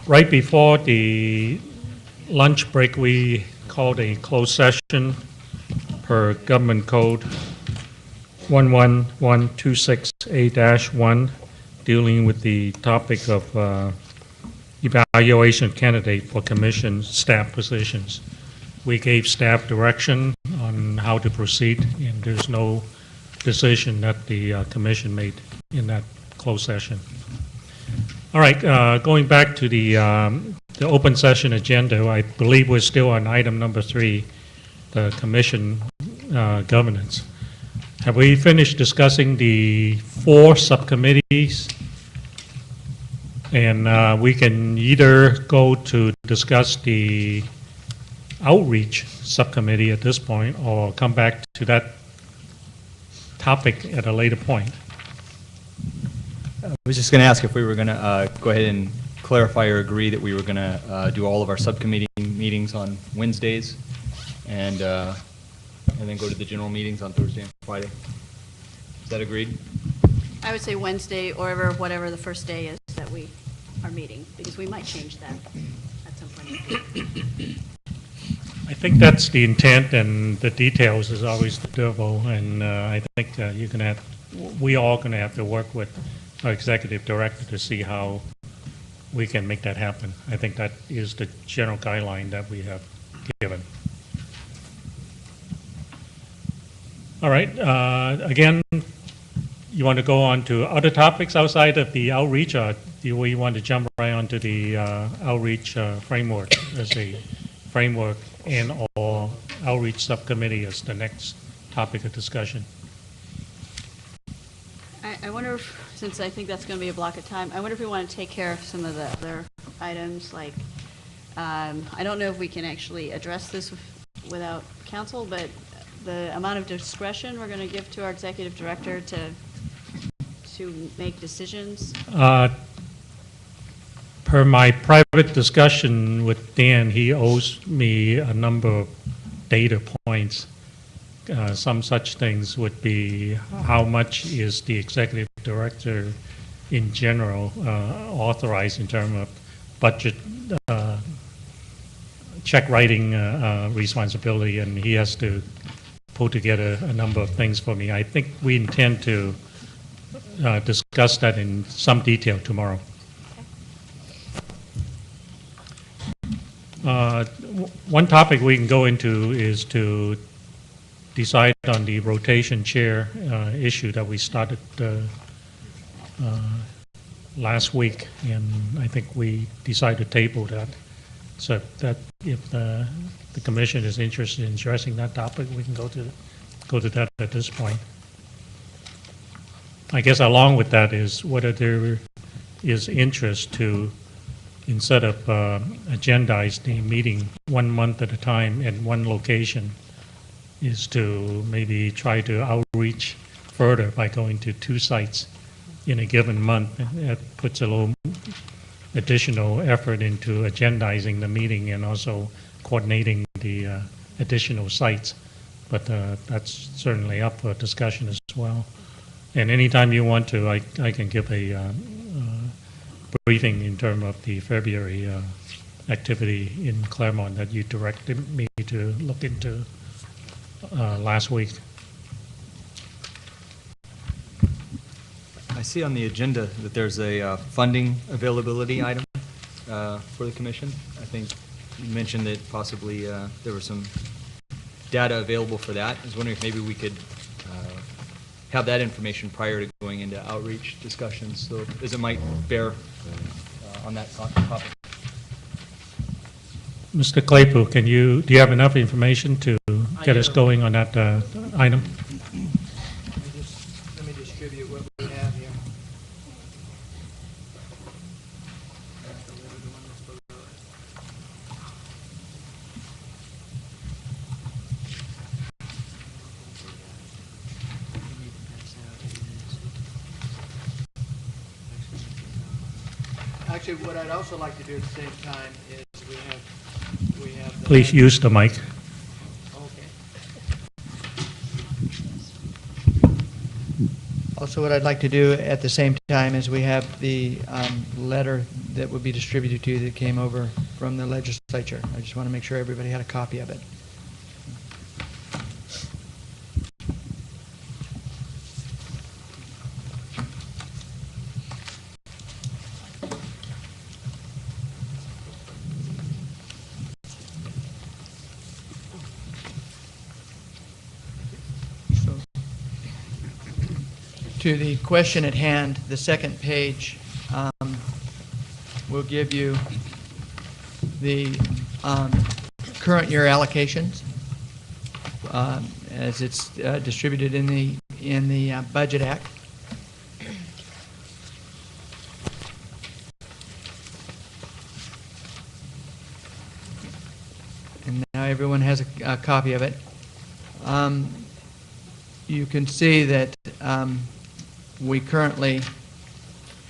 Right before the lunch break, we called a closed session per Government Code 11126A-1, dealing with the topic of evaluation candidate for commission staff positions. We gave staff direction on how to proceed, and there's no decision that the commission made in that closed session. All right, going back to the open session agenda, I believe we're still on item number 3, the commission governance. Have we finished discussing the 4 subcommittees? And we can either go to discuss the outreach subcommittee at this point, or come back to that topic at a later point. I was just going to ask if we were going to go ahead and clarify or agree that we were going to do all of our subcommittee meetings on Wednesdays, and then go to the general meetings on Thursday and Friday. Is that agreed? I would say Wednesday, or whatever the first day is that we are meeting, because we might change that at some point. I think that's the intent, and the details is always the devil. And I think you're going to have, we all going to have to work with our executive director to see how we can make that happen. I think that is the general guideline that we have given. All right. Again, you want to go on to other topics outside of the outreach, or do we want to jump right onto the outreach framework as a framework, and or outreach subcommittee as the next topic of discussion? I wonder if, since I think that's going to be a block of time, I wonder if we want to take care of some of the other items, like, I don't know if we can actually address this without council, but the amount of discretion we're going to give to our executive director to make decisions. Per my private discussion with Dan, he owes me a number of data points. Some such things would be how much is the executive director in general authorized in terms of budget check writing responsibility, and he has to pull together a number of things for me. I think we intend to discuss that in some detail tomorrow. One topic we can go into is to decide on the rotation chair issue that we started last week, and I think we decided to table that, so that if the commission is interested in addressing that topic, we can go to that at this point. I guess along with that is whether there is interest to, instead of agendize the meeting 1 month at a time at one location, is to maybe try to outreach further by going to 2 sites in a given month. That puts a little additional effort into agendizing the meeting and also coordinating the additional sites. But that's certainly up for discussion as well. And anytime you want to, I can give a briefing in terms of the February activity in Claremont that you directed me to look into last week. I see on the agenda that there's a funding availability item for the commission. I think you mentioned that possibly there was some data available for that. I was wondering if maybe we could have that information prior to going into outreach discussions, so as it might bear on that topic. Mr. Claypool, do you have enough information to get us going on that item? Let me distribute what we have here. Actually, what I'd also like to do at the same time is we have the, Please use the mic. Okay. Also Also, what I'd like to do at the same time is we have the letter that would be distributed to you that came over from the legislature. I just want to make sure everybody had a copy of it. So, to the question at hand, the second page will give you the current year allocations as it's distributed in the Budget Act. And now everyone has a copy of it. You can see that we currently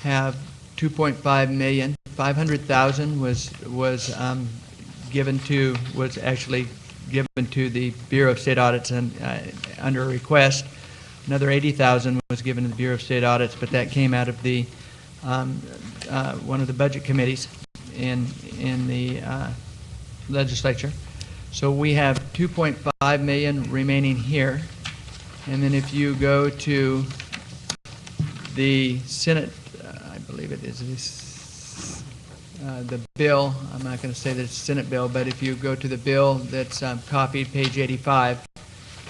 have 2.5 million. 500,000 was actually given to the Bureau of State Audits and under a request. Another 80,000 was given to the Bureau of State Audits, but that came out of the one of the budget committees in the legislature. So we have 2.5 million remaining here. And then if you go to the Senate, I believe it is the bill, I'm not going to say that it's a Senate bill, but if you go to the bill that's copied, page 85,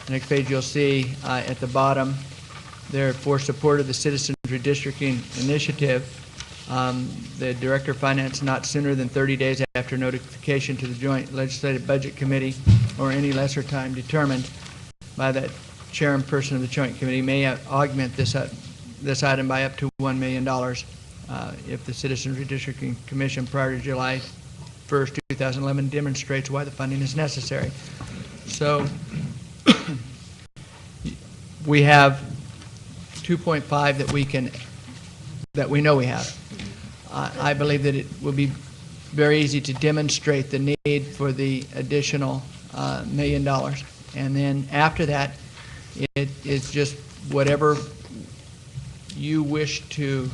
the next page you'll see at the bottom there, for support of the Citizens Redistricting Initiative, the Director of Finance not sooner than 30 days after notification to the Joint Legislative Budget Committee or any lesser time determined by that chairperson of the Joint Committee may augment this item by up to $1 million if the Citizens Redistricting Commission prior to July 1st, 2011 demonstrates why the funding is necessary. So we have 2.5 that we know we have. I believe that it will be very easy to demonstrate the need for the additional $1 million. And then after that, it is just whatever you wish to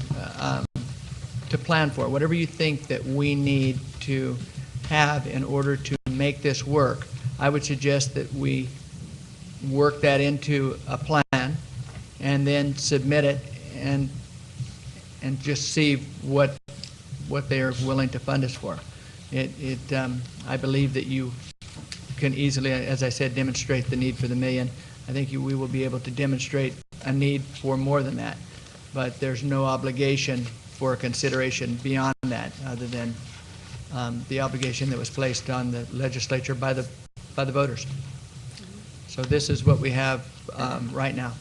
plan for, whatever you think that we need to have in order to make this work. I would suggest that we work that into a plan and then submit it and just see what they are willing to fund us for. I believe that you can easily, as I said, demonstrate the need for the $1 million. I think we will be able to demonstrate a need for more than that, but there's no obligation for consideration beyond that, other than the obligation that was placed on the legislature by the voters. So this is what we have right now.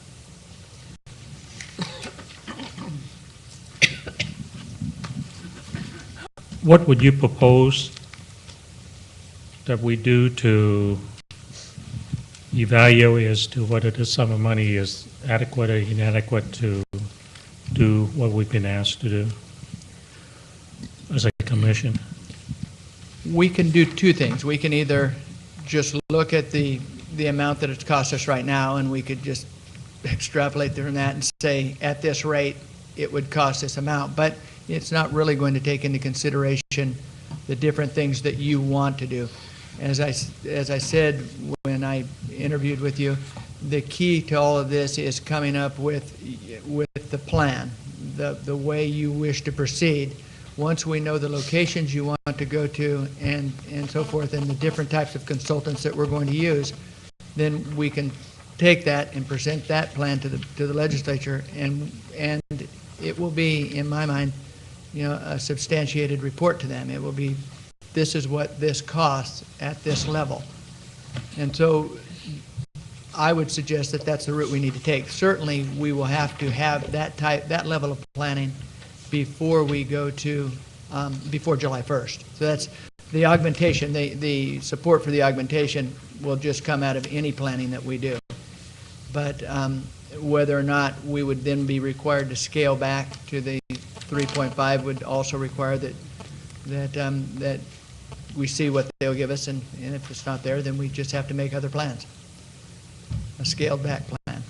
What would you propose that we do to evaluate as to whether this sum of money is adequate or inadequate to do what we've been asked to do as a commission? We can do two things. We can either just look at the amount that it's cost us right now, and we could just extrapolate from that and say, at this rate, it would cost this amount. But it's not really going to take into consideration the different things that you want to do. As I said when I interviewed with you, the key to all of this is coming up with the plan, the way you wish to proceed. Once we know the locations you want to go to and so forth, and the different types of consultants that we're going to use, then we can take that and present that plan to the legislature, and it will be, in my mind, a substantiated report to them. It will be, this is what this costs at this level. And so I would suggest that that's the route we need to take. Certainly, we will have to have that level of planning before we go to, before July 1st. So that's the augmentation, the support for the augmentation will just come out of any planning that we do. But whether or not we would then be required to scale back to the 3.5 would also require that we see what they'll give us, and if it's not there, then we just have to make other plans, a scaled back plan.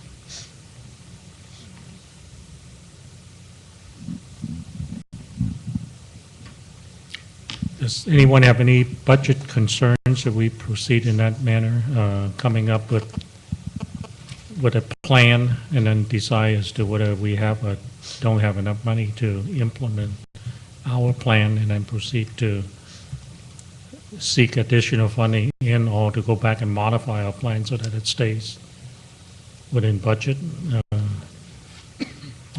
Does anyone have any budget concerns if we proceed in that manner, coming up with a plan and then decide as to whether we have or don't have enough money to implement our plan and then proceed to seek additional funding in or to go back and modify our plan so that it stays within budget?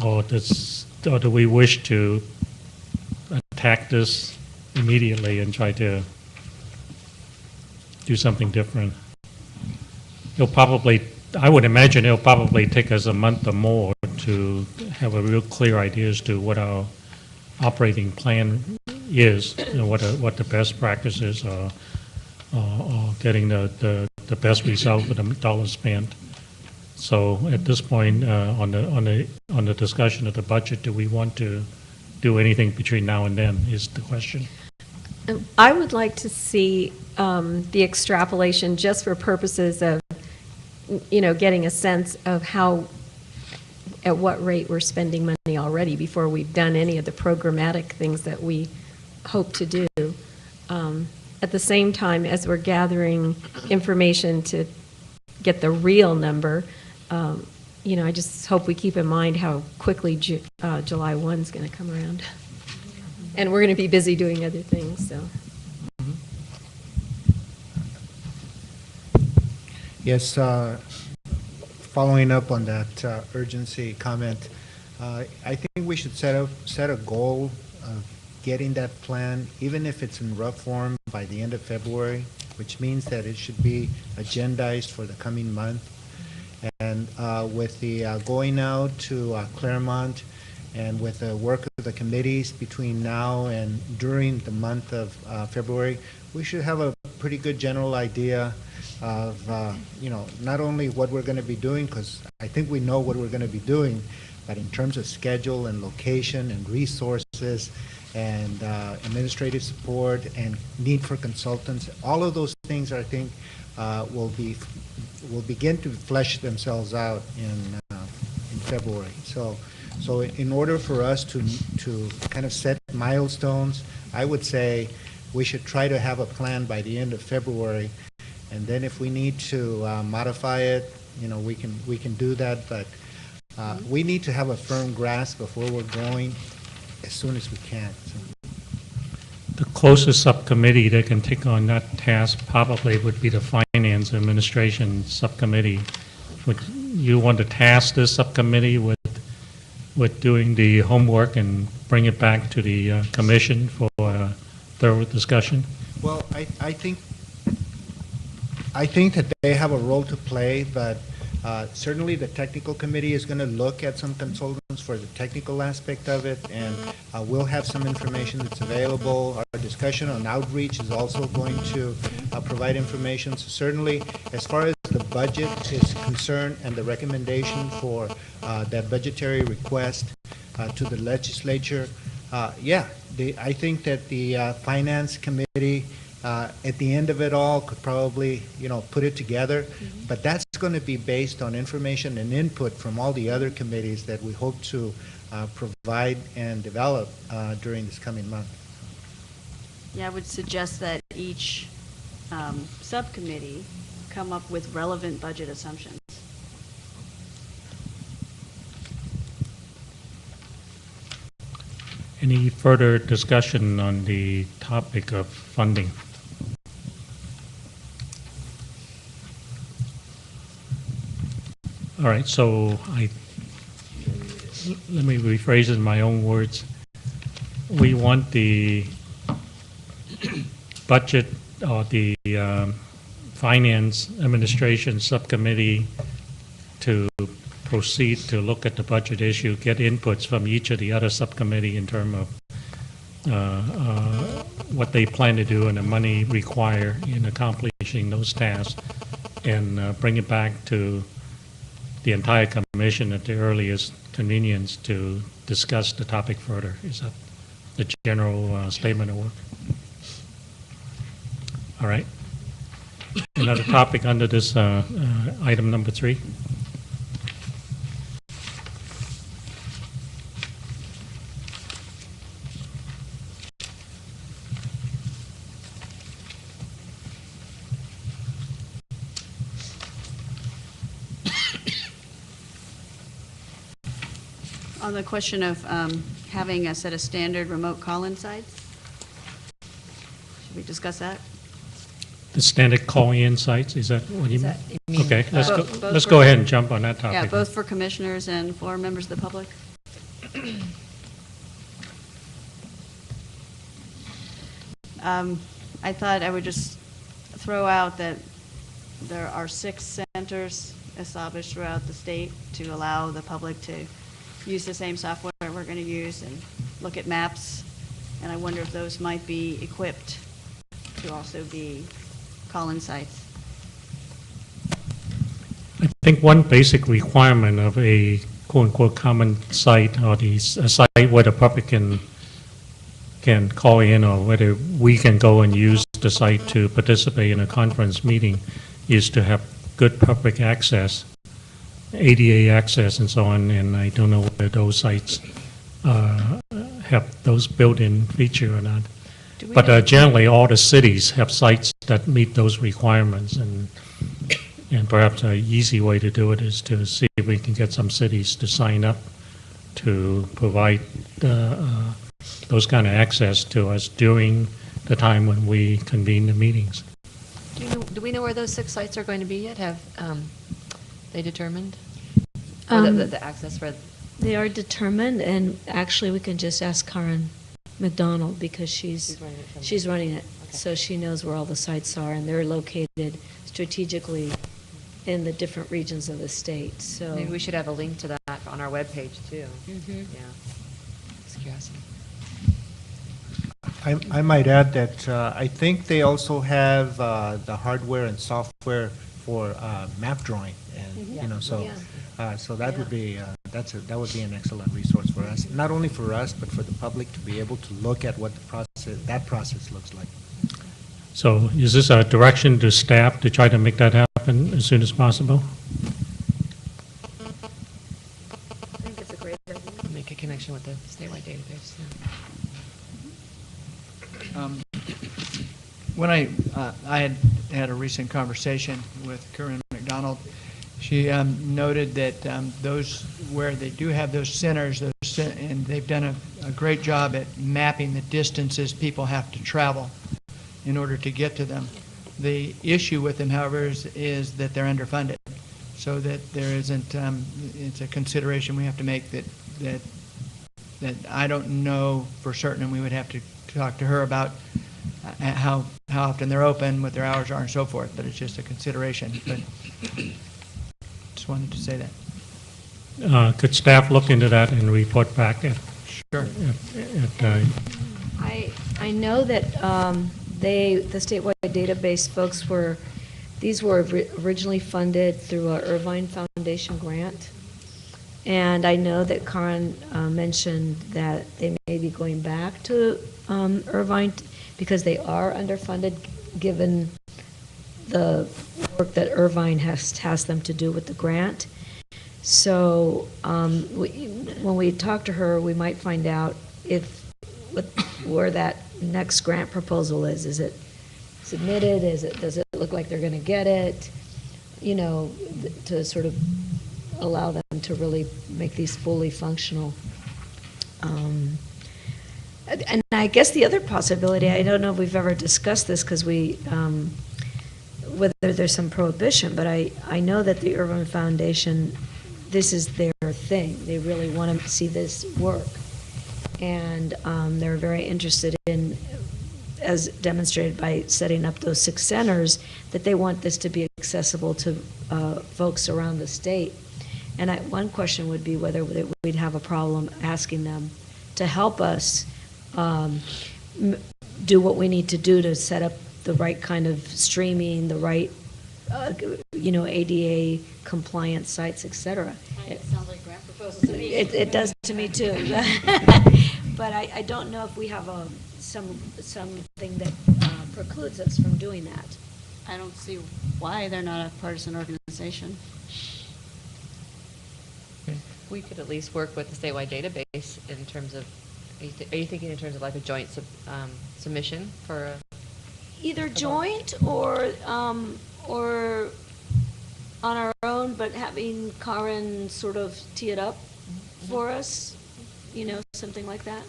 Or do we wish to attack this immediately and try to do something different? I would imagine it'll probably take us a month or more to have a real clear idea as to what our operating plan is, what the best practices are, or getting the best result with the dollars spent. So at this point, on the discussion of the budget, do we want to do anything between now and then is the question. I would like to see the extrapolation just for purposes of, getting a sense of at what rate we're spending money already before we've done any of the programmatic things that we hope to do. At the same time, as we're gathering information to get the real number, I just hope we keep in mind how quickly July 1 is going to come around. And we're going to be busy doing other things, so. Yes, following up on that urgency comment, I think we should set a goal of getting that plan, even if it's in rough form, by the end of February, which means that it should be agendized for the coming month. And with the going out to Claremont and with the work of the committees between now and during the month of February, we should have a pretty good general idea of, not only what we're going to be doing, because I think we know what we're going to be doing, but in terms of schedule and location and resources and administrative support and need for consultants, all of those things, I think, will begin to flesh themselves out in February. So in order for us to kind of set milestones, I would say we should try to have a plan by the end of February, and then if we need to modify it, we can do that. But we need to have a firm grasp of where we're going as soon as we can. So. The closest subcommittee that can take on that task probably would be the Finance Administration Subcommittee. Would you want to task this subcommittee with doing the homework and bring it back to the Commission for thorough discussion? Well, I think that they have a role to play, but certainly the technical committee is going to look at some consultants for the technical aspect of it, and we'll have some information that's available. Our discussion on outreach is also going to provide information. So certainly, as far as the budget is concerned and the recommendation for that budgetary request to the legislature, I think that the Finance Committee at the end of it all could probably, put it together. Mm-hmm. But that's going to be based on information and input from all the other committees that we hope to provide and develop during this coming month. Yeah, I would suggest that each subcommittee come up with relevant budget assumptions. Any further discussion on the topic of funding? All right, so let me rephrase it in my own words. We want the budget or the Finance Administration Subcommittee to proceed to look at the budget issue, get inputs from each of the other subcommittee in terms of what they plan to do and the money required in accomplishing those tasks, and bring it back to the entire commission at the earliest convenience to discuss the topic further. Is that the general statement of work? All right. Another topic under this item number 3. On the question of having a set of standard remote call-in sites, should we discuss that? The standard call-in sites, is that what you Is mean? that- you mean, Okay, let's go, both let's for- go ahead and jump on that topic. Yeah, both for commissioners and for members of the public. I thought I would just throw out that there are 6 centers established throughout the state to allow the public to use the same software we're going to use and look at maps. And I wonder if those might be equipped to also be call-in sites. I think one basic requirement of a quote-unquote common site or a site where the public can call in, or whether we can go and use the site to participate in a conference meeting, is to have good public access, ADA access and so on, and I don't know whether those sites have those built-in feature or not. But generally, all the cities have sites that meet those requirements, and perhaps an easy way to do it is to see if we can get some cities to sign up to provide those kind of access to us during the time when we convene the meetings. Do we know where those 6 sites are going to be yet? Have they determined? Or the access for? They are determined, and actually, we can just ask Karen McDonald, because she's running it. Okay. So she knows where all the sites are, and they're located strategically in the different regions of the state, so. Maybe we should have a link to that on our webpage, too. Mhm. Yeah. Just curiosity. I might add that I think they also have the hardware and software for map drawing, and, you know, so, so that would be, that would be an excellent resource for us, not only for us, but for the public to be able to look at what that process looks like. So is this a direction to staff to try to make that happen as soon as possible? I think it's a great idea. Make a connection with the statewide database. Yeah. When I had a recent conversation with Karen McDonald, she noted that those, where they do have those centers, and they've done a great job at mapping the distances people have to travel in order to get to them. The issue with them, however, is that they're underfunded, so that there isn't, it's a consideration we have to make that I don't know for certain, and we would have to talk to her about how often they're open, what their hours are, and so forth, but it's just a consideration. But just wanted to say that. Could staff look into that and report back at, Sure. I know that the statewide database folks these were originally funded through a Irvine Foundation grant. And I know that Karen mentioned that they may be going back to Irvine because they are underfunded, given the work that Irvine has them to do with the grant. So when we talk to her, we might find out where that next grant proposal is. Is it submitted? Does it look like they're going to get it? You know, to sort of allow them to really make these fully functional. And I guess the other possibility, I don't know if we've ever discussed this, because whether there's some prohibition, but I know that the Irvine Foundation, this is their thing. They really want to see this work. And they're very interested in, as demonstrated by setting up those 6 centers, that they want this to be accessible to folks around the state. And one question would be whether we'd have a problem asking them to help us do what we need to do to set up the right kind of streaming, the right, ADA compliant sites, et cetera. It sounds like grant proposals to me. It does to me too. But I don't know if we have something that precludes us from doing that. I don't see why they're not a partisan organization. We could at least work with the statewide database in terms of, are you thinking in terms of like a joint submission for a? Either joint or on our own, but having Karen sort of tee it up for us, something like that?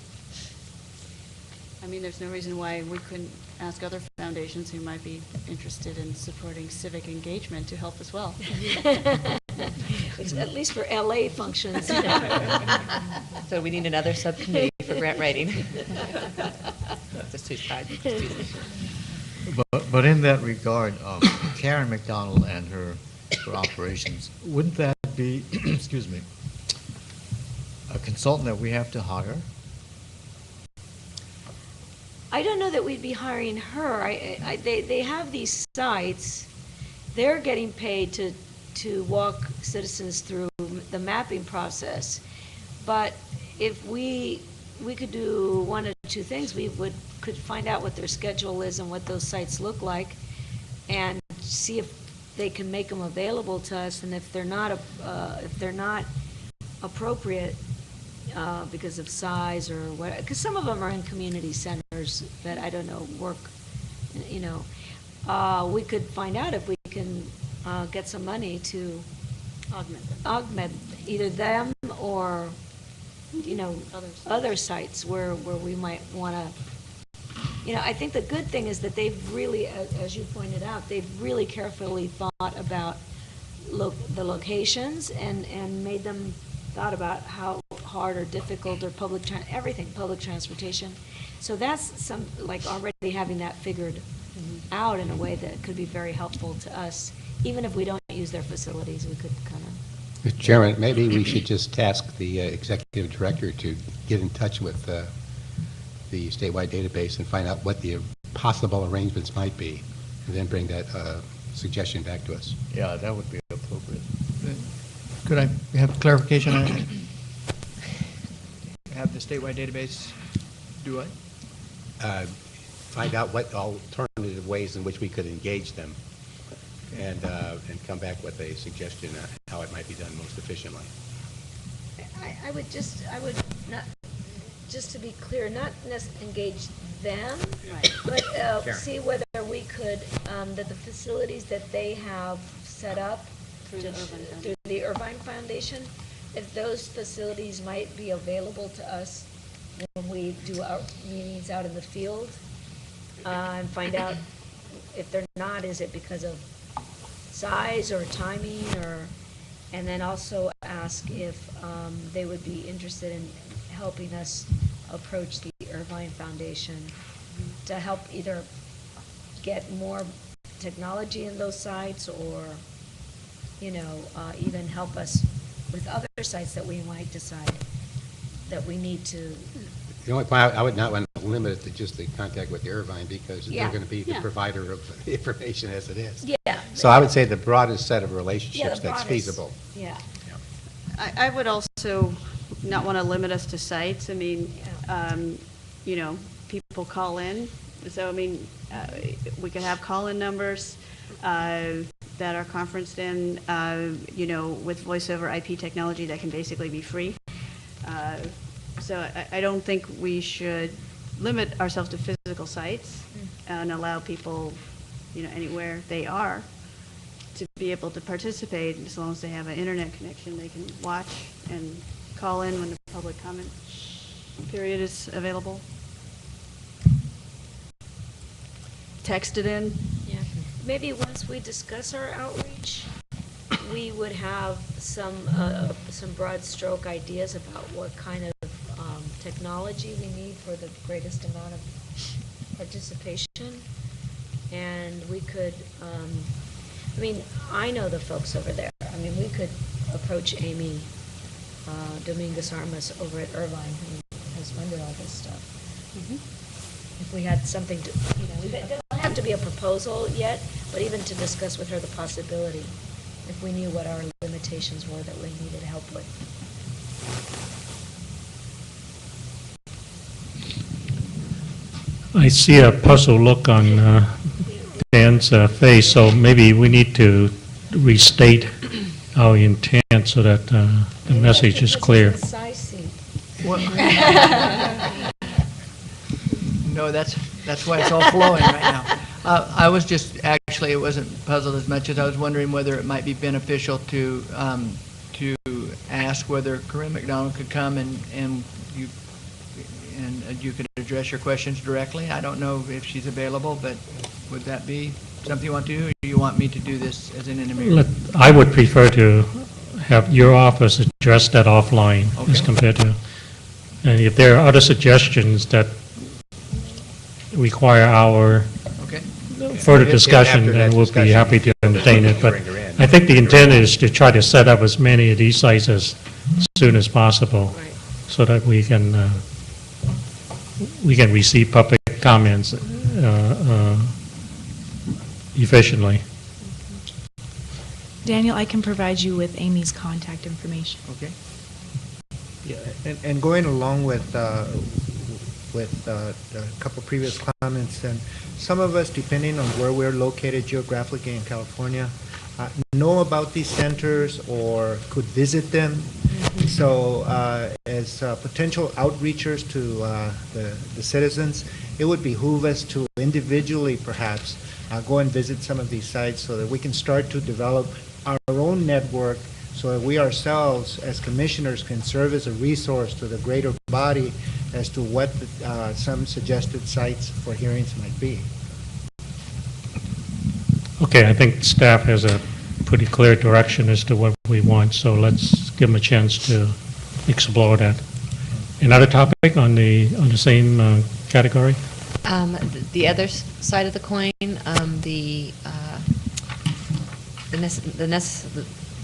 I mean, there's no reason why we couldn't ask other foundations who might be interested in supporting civic engagement to help as well. At least for LA functions. So we need another subcommittee for grant writing. Just too tired. But in that regard, Karen McDonald and her operations, wouldn't that be, excuse me, a consultant that we have to hire? I don't know that we'd be hiring her. They have these sites. They're getting paid to walk citizens through the mapping process. But if we could do one or two things, could find out what their schedule is and what those sites look like, and see if they can make them available to us. And if they're not appropriate because of size or what, because some of them are in community centers that I don't know work. We could find out if we can get some money to augment either them or other sites where we might want to. I think the good thing is that they've really, as you pointed out, they've really carefully thought about the locations and made them thought about how hard or difficult or public transportation. So that's already having that figured out in a way that could be very helpful to us. Even if we don't use their facilities, we could kind of. Mr. Chairman, maybe we should just task the executive director to get in touch with the statewide database and find out what the possible arrangements might be, and then bring that suggestion back to us. Yeah, that would be appropriate. Could I have clarification on it? Have the statewide database do what? Find out what alternative ways in which we could engage them, and come back with a suggestion on how it might be done most efficiently. I would not, just to be clear, not necessarily engage them, but see whether we could, that the facilities that they have set up through the Irvine Foundation, if those facilities might be available to us when we do our meetings out in the field, and find out if they're not, is it because of size or timing, and then also ask if they would be interested in helping us approach the Irvine Foundation to help either get more technology in those sites or, even help us with other sites that we might decide that we need to. The only point, I would not want to limit it to just the contact with the Irvine, because Yeah. they're going to be the Yeah. provider of the information as it is. Yeah. So I would say the broadest set of Yeah, relationships the that's broadest. feasible. Yeah. I would also not want to limit us to sites. I mean, people call in. So, I mean, we could have call-in numbers that are conferenced in, with voice over IP technology that can basically be free. So I don't think we should limit ourselves to physical sites and allow people, anywhere they are to be able to participate. As long as they have an internet connection, they can watch and call in when the public comment period is available. Text it in. Yeah, maybe once we discuss our outreach, we would have some broad stroke ideas about what kind of technology we need for the greatest amount of participation. And we could, I know the folks over there. We could approach Amy Dominguez Armas over at Irvine, who has funded all this stuff. If we had something to, it doesn't have to be a proposal yet, but even to discuss with her the possibility, if we knew what our limitations were that we needed help with. I see a puzzled look on Dan's face, so maybe we need to restate our intent so that the message is clear. No, that's why it's all flowing right now. I was just, actually, it wasn't puzzled as much as I was wondering whether it might be beneficial to ask ask whether Corinne McDonald could come and you could address your questions directly. I don't know if she's available, but would that be something you want to do, or do you want me to do this as an intermediary? I would prefer to have your office address that offline as Okay. compared to, and if there are other suggestions that require our Okay? further If discussion, after then that we'll be discussion, happy to entertain it. But bring her in. I think the intent is to try to set up as many of these sites as soon as possible, so that we can receive public comments efficiently. Daniel, I can provide you with Amy's contact information. Okay. Yeah, and going along with a couple previous comments, and some of us, depending on where we're located geographically in California, know about these centers or could visit them. So as potential outreachers to the citizens, it would behoove us to individually perhaps go and visit some of these sites so that we can start to develop our own network, so that we ourselves as commissioners can serve as a resource to the greater body as to what some suggested sites for hearings might be. Okay, I think staff has a pretty clear direction as to what we want, so let's give them a chance to explore that. Another topic on the same category? The other side of the coin,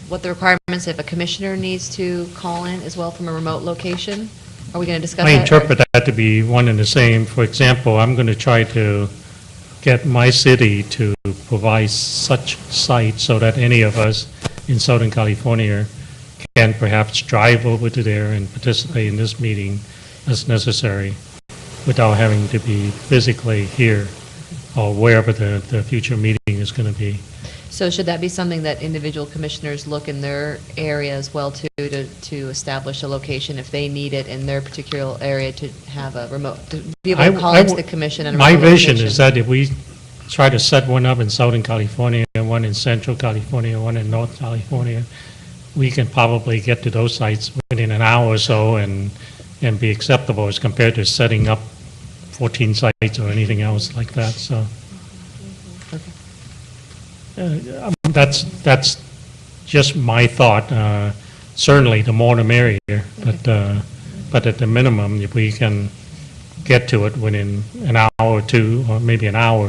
what the requirements if a commissioner needs to call in as well from a remote location? Are we going to discuss I that? interpret that to be one and the same. For example, I'm going to try to get my city to provide such sites so that any of us in Southern California can perhaps drive over to there and participate in this meeting as necessary without having to be physically here or wherever the future meeting is going to be. So should that be something that individual commissioners look in their area as well too, to establish a location if they need it in their particular area to have a remote, to be able to call into the commission and a My remote vision location? is that if we try to set one up in Southern California, one in Central California, one in North California, we can probably get to those sites within an hour or so and be acceptable as compared to setting up 14 sites or anything else like that, so. That's just my thought. Certainly, the more the merrier, but at the minimum, if we can get to it within an hour or two, or maybe an hour,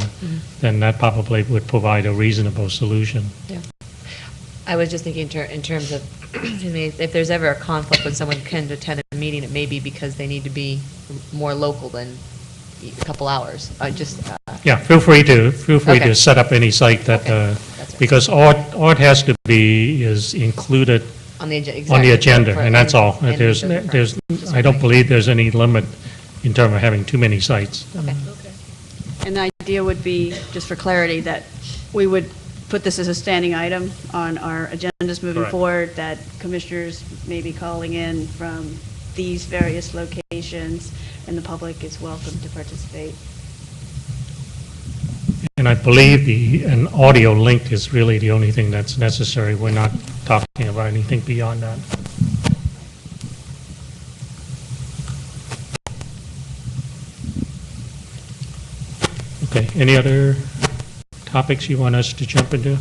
then that probably would provide a reasonable solution. Yeah. I was just thinking in terms of, excuse me, if there's ever a conflict when someone can attend a meeting, it may be because they need to be more local than a couple hours. Yeah, feel free to Okay. set up any site that, Okay, that's right. because all it has to be is included On the on the agenda, for- and that's all. and There's, I don't believe there's any limit in terms of having too many sites. Okay. And the idea would be, just for clarity, that we would put this as a standing item on our agendas moving Correct. forward, that commissioners may be calling in from these various locations, and the public is welcome to participate. And I believe an audio link is really the only thing that's necessary. We're not talking about anything beyond that. Okay, any other topics you want us to jump into?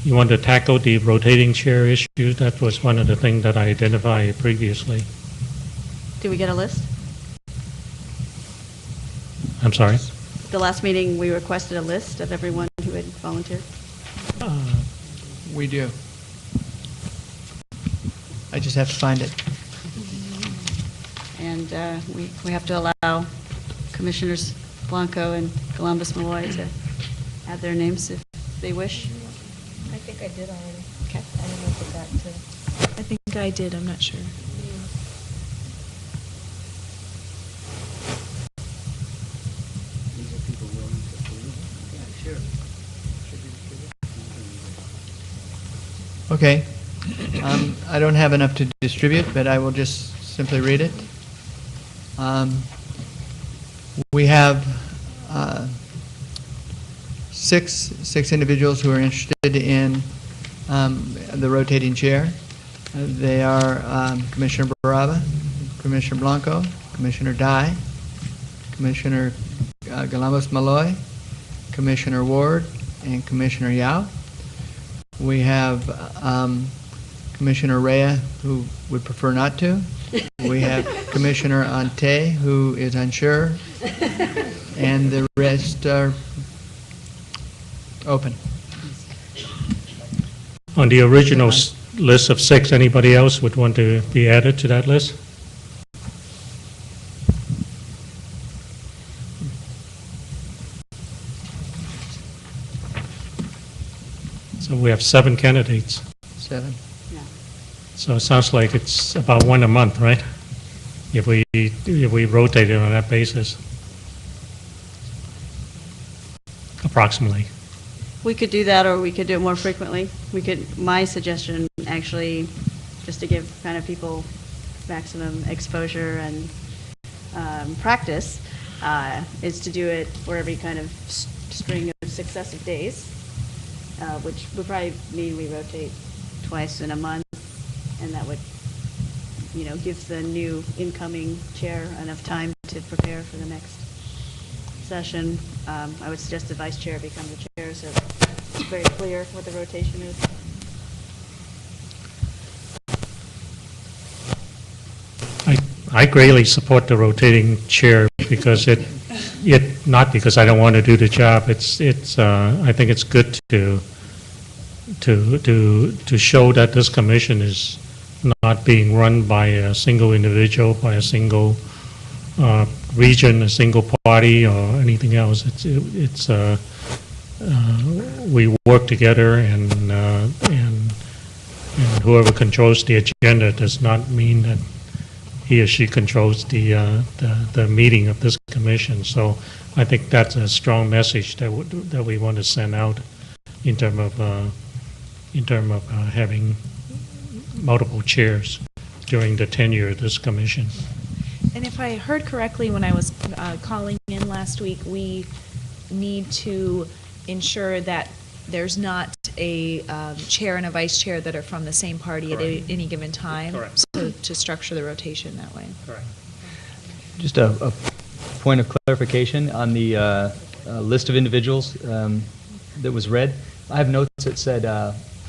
You want to tackle the rotating chair issue? That was one of the things that I identified previously. Did we get a list? I'm sorry? The last meeting, we requested a list of everyone who had volunteered. We do. I just have to find it. And we have to allow Commissioners Blanco and Columbus Malloy to add their names if they wish. I think I did already. Okay. I didn't look at that too. I think I did, I'm not sure. Okay. I don't have enough to distribute, but I will just simply read it. We have six individuals who are interested in the rotating chair. They are Commissioner Baraba, Commissioner Blanco, Commissioner Dye, Commissioner Galamos Malloy, Commissioner Ward, and Commissioner Yao. We have Commissioner Rea, who would prefer not to. We have Commissioner Ante, who is unsure, and the rest are open. On the original list of 6, anybody else would want to be added to that list? So we have 7 candidates. 7. Yeah. So it sounds like it's about 1 a month, right? If we rotate it on that basis. Approximately. We could do that, or we could do it more frequently. My suggestion, actually, just to give kind of people maximum exposure and practice, is to do it for every kind of string of successive days, which would probably mean we rotate twice in a month, and that would, give the new incoming chair enough time to prepare for the next session. I would suggest the vice chair become the chair, so it's very clear what the rotation is. I greatly support the rotating chair because not because I don't want to do the job. I think it's good to show that this commission is not being run by a single individual, by a single region, a single party, or anything else. We work together, and whoever controls the agenda does not mean that he or she controls the meeting of this commission. So I think that's a strong message that we want to send out in terms of having multiple chairs during the tenure of this commission. And if I heard correctly when I was calling in last week, we need to ensure that there's not a chair and a vice chair that are from the same party at any given time. Correct. So to structure the rotation that way. Correct. Just a point of clarification on the list of individuals that was read. I have notes that said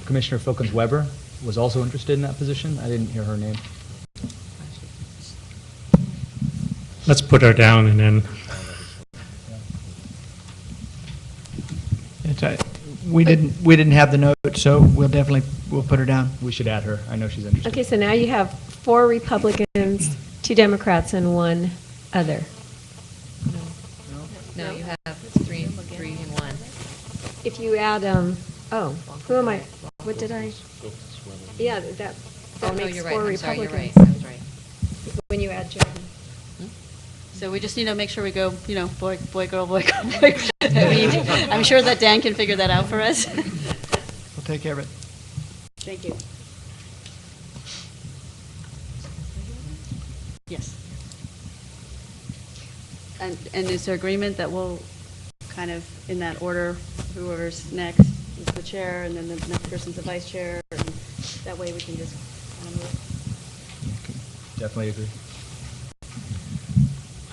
Commissioner Filkins Weber was also interested in that position. I didn't hear her name. Let's put her down, and then We didn't have the note, so we'll put her down. We should add her. I know she's interested. Okay, so now you have 4 Republicans, 2 Democrats, and 1 other. No, you have 3 and 1. If you add, who am I, what did I? Yeah, that Oh, no, makes you're 4 right. I'm sorry, Republicans. you're right. I was right. When you add Jordan. So we just need to make sure we go, boy, girl, boy, girl, boy. I mean, I'm sure that Dan can figure that out for us. We'll take care of it. Thank you. Yes. And is there agreement that we'll kind of, in that order, whoever's next is the chair, and then the next person's the vice chair, and that way we can just kind of move? Definitely agree.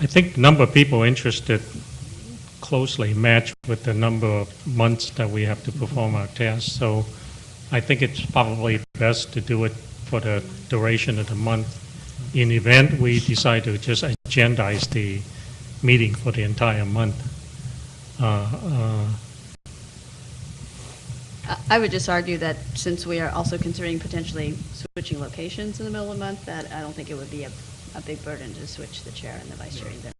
I think the number of people interested closely match with the number of months that we have to perform our tasks. So I think it's probably best to do it for the duration of the month. In the event we decide to just agendize the meeting for the entire month. I would just argue that since we are also considering potentially switching locations in the middle of the month, that I don't think it would be a big burden to switch the chair and the vice chair either.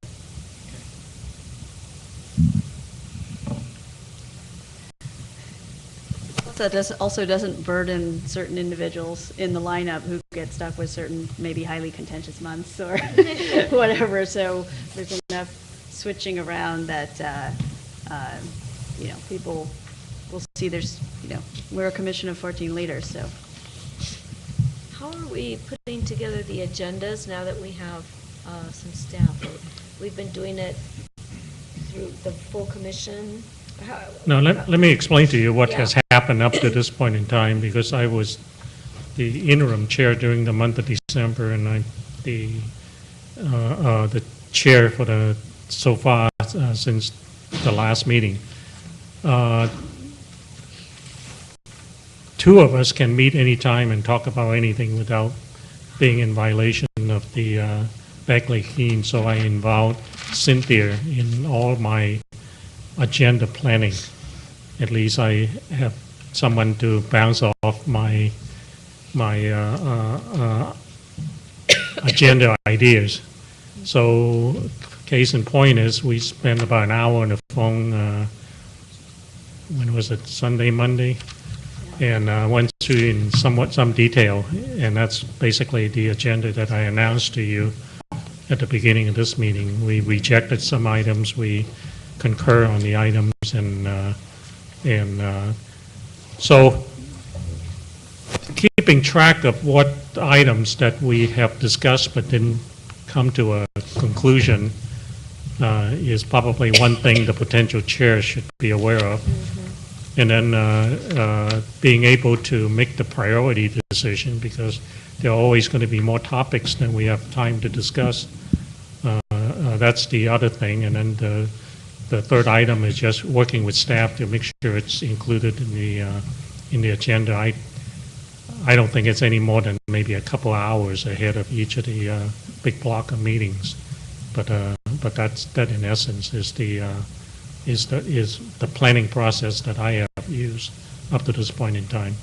That also doesn't burden certain individuals in the lineup who get stuck with certain maybe highly contentious months or whatever. So there's enough switching around that, people will see there's, we're a commission of 14 leaders, so. How are we putting together the agendas now that we have some staff? We've been doing it through the full commission. Now, let me explain to you what Yeah. has happened up to this point in time, because I was the interim chair during the month of December, and the chair for the, so far, since the last meeting. Two of us can meet anytime and talk about anything without being in violation of the Beckley-Keene, so I involved Cynthia in all my agenda planning. At least I have someone to bounce off my agenda ideas. So case in point is we spent about an hour on the phone, when was it, Sunday, Monday? And went through in some detail, and that's basically the agenda that I announced to you at the beginning of this meeting. We rejected some items, we concur on the items, and so keeping track of what items that we have discussed but didn't come to a conclusion is probably one thing the potential chair should be aware of. And then being able to make the priority decision, because there are always going to be more topics than we have time to discuss. That's the other thing. And then the third item is just working with staff to make sure it's included in the agenda. I don't think it's any more than maybe a couple of hours ahead of each of the big block of meetings. But that in essence is the planning process that I have used up to this point in time.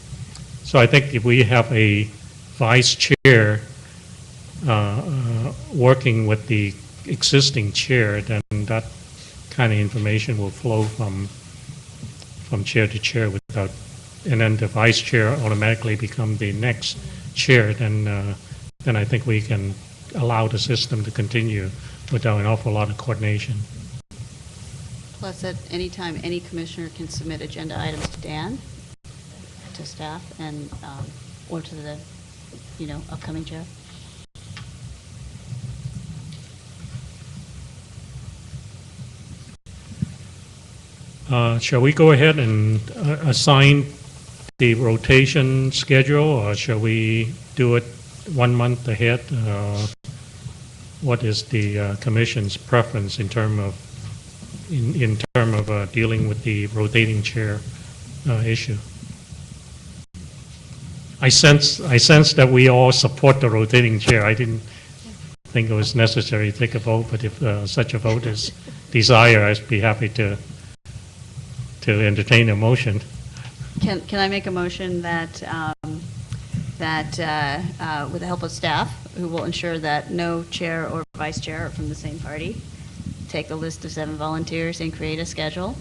So I think if we have a vice chair working with the existing chair, then that kind of information will flow from chair to chair without, and then the vice chair automatically become the next chair, then I think we can allow the system to continue without an awful lot of coordination. Plus, at any time, any commissioner can submit agenda items to Dan, to staff, and, or to the, upcoming chair. Shall we go ahead and assign the rotation schedule, or shall we do it 1 month ahead? What is the commission's preference in terms of dealing with the rotating chair issue? I sense that we all support the rotating chair. I didn't think it was necessary to take a vote, but if such a vote is desired, I'd be happy to entertain a motion. Can I make a motion that, with the help of staff, who will ensure that no chair or vice chair are from the same party, take the list of 7 volunteers and create a schedule,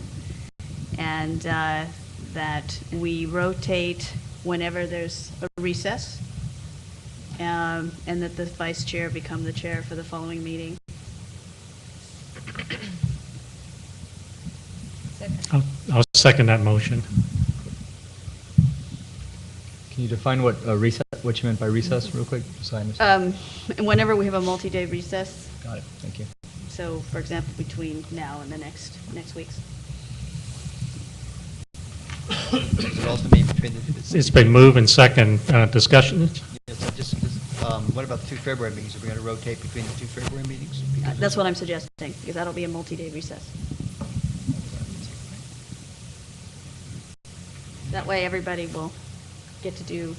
and that we rotate whenever there's a recess, and that the vice chair become the chair for the following meeting. I'll second that motion. Can you define what you meant by recess real quick, so I understand? Whenever we have a multi-day recess, Got it, thank you. so for example, between now and the next weeks. Does it also mean between the... It's been moved and second. Discussion? Yes, what about the 2 February meetings? Are we going to rotate between the 2 February meetings? Because That's what I'm suggesting, because that'll be a multi-day recess. That way, everybody will get to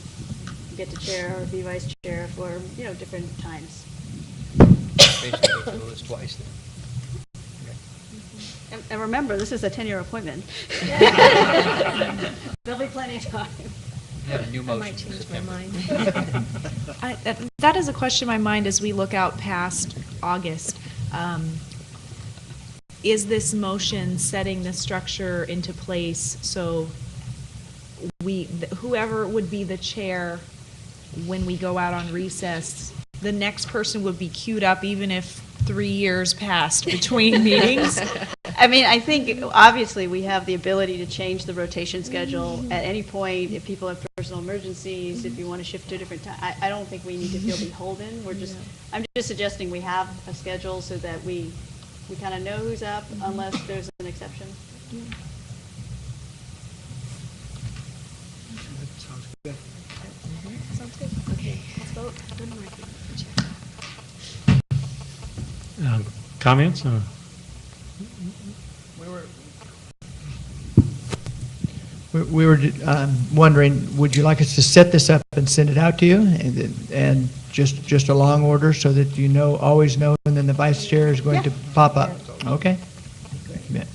chair or be vice chair for, different times. Basically, go through the list twice then. Okay. And remember, this is a 10-year appointment. There'll be plenty of time. You have a new I motion. might for change my September. mind. That is a question in my mind as we look out past August. Is this motion setting the structure into place so whoever would be the chair when we go out on recess, the next person would be queued up even if 3 years passed between meetings? I mean, I think, obviously, we have the ability to change the rotation schedule at any point if people have personal emergencies, if you want to shift to a different time. I don't think we need to feel beholden. I'm just suggesting we have a schedule so that we kind of know who's up unless there's an exception. That sounds good. comments? We were wondering, would you like us to set this up and send it out to you, and just a long order so that you know, always know, and then the vice chair is going to pop up? Okay. Yeah.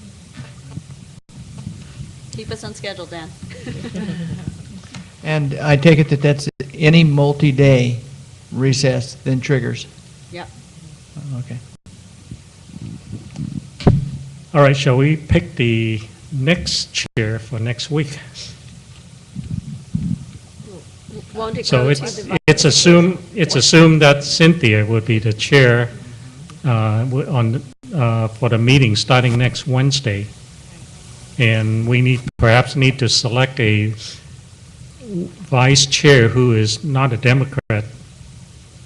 Keep us on schedule, Dan. And I take it that that's any multi-day recess then triggers? Yep. Okay. All right, shall we pick the next chair for next week? Won't it So go to the it's assumed that Cynthia would be the chair for the meeting starting next Wednesday. And we perhaps need to select a vice chair who is not a Democrat.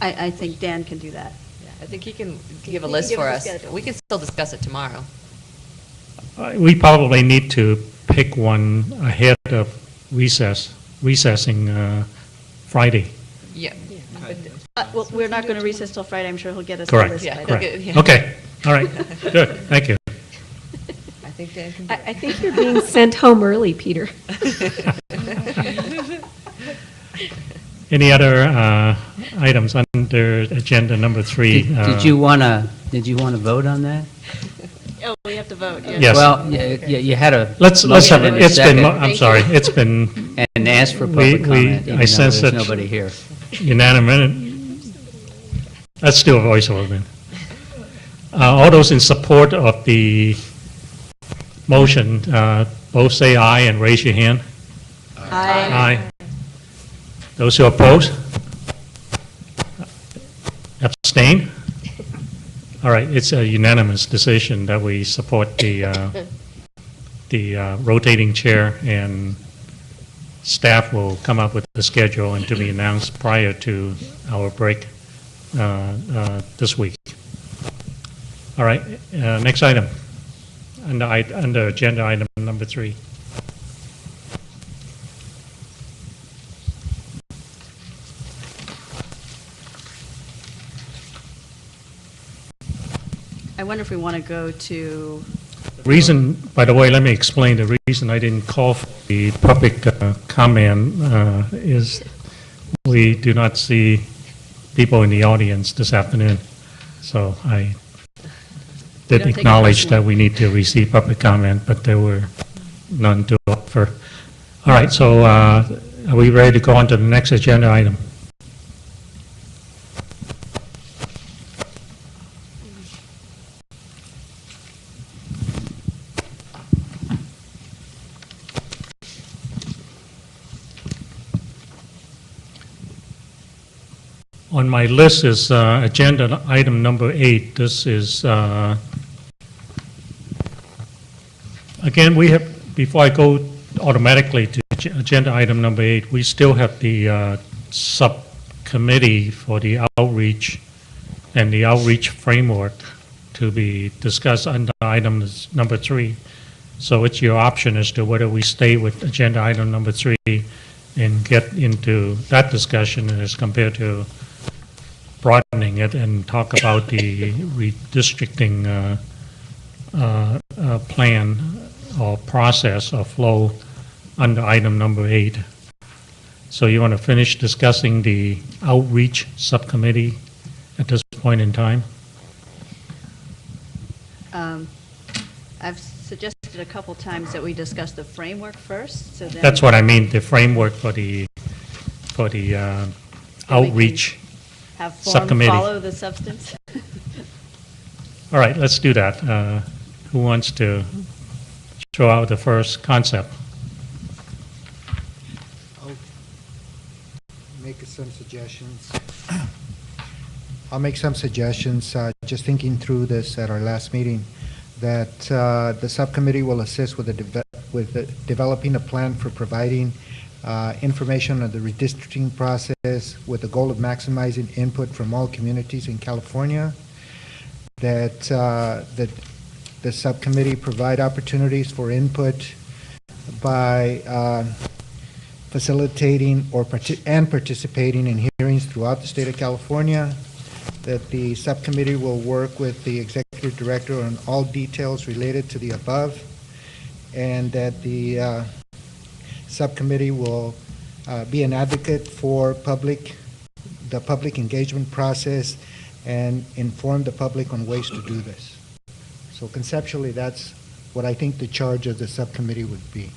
I think Dan can do that. Yeah, I think he can give a can list give for us a us. schedule. We can still discuss it tomorrow. We probably need to pick one ahead of recessing Friday. Yeah. Well, we're not going to recess till Friday. I'm sure he'll get us the Correct. list. Yeah, by he'll then. get- yeah. Okay, all right, good, thank you. I think Dan can do I think you're being sent home early, Peter. Any other items under agenda number 3? Did you want to vote on that? Oh, we have to vote, yeah. Yes. Well, you had a Let's have motion it, and a it's been, second, I'm Thank sorry, you. it's been and asked for public comment, even I though sense there's that- nobody here. unanimous. Let's do a voice vote then. All those in support of the motion, both say aye and raise your hand. Aye. Those who oppose? Abstain? All right, it's a unanimous decision that we support the rotating chair, and staff will come up with the schedule and to be announced prior to our break this week. All right, next item, under agenda item number 3. I wonder if we want to go to, Reason, by the way, let me explain the reason I didn't call for the public comment is we do not see people in the audience this afternoon. So I did don't take it acknowledge that personally. we need to receive public comment, but there were none to offer. All right, so are we ready to go on to the next agenda item? On my list is agenda item number 8. This is, again, we have, before I go automatically to agenda item number 8, we still have the subcommittee for the outreach and the outreach framework to be discussed under item number 3. So it's your option as to whether we stay with agenda item number 3 and get into that discussion as compared to broadening it and talk about the redistricting plan or process or flow under item number 8. So you want to finish discussing the outreach subcommittee at this point in time? I've suggested a couple times that we discuss the framework first, so then. That's what I mean, the framework for the outreach. Have form subcommittee. follow the substance. All right, let's do that. Who wants to throw out the first concept? I'll make some suggestions. I'll make some suggestions, just thinking through this at our last meeting, that the subcommittee will assist with developing a plan for providing information on the redistricting process with the goal of maximizing input from all communities in California, that the subcommittee provide opportunities for input by facilitating and participating in hearings throughout the state of California, that the subcommittee will work with the executive executive director on all details related to the above, and that the subcommittee will be an advocate for the public engagement process and inform the public on ways to do this. So conceptually, that's what I think the charge of the subcommittee would be.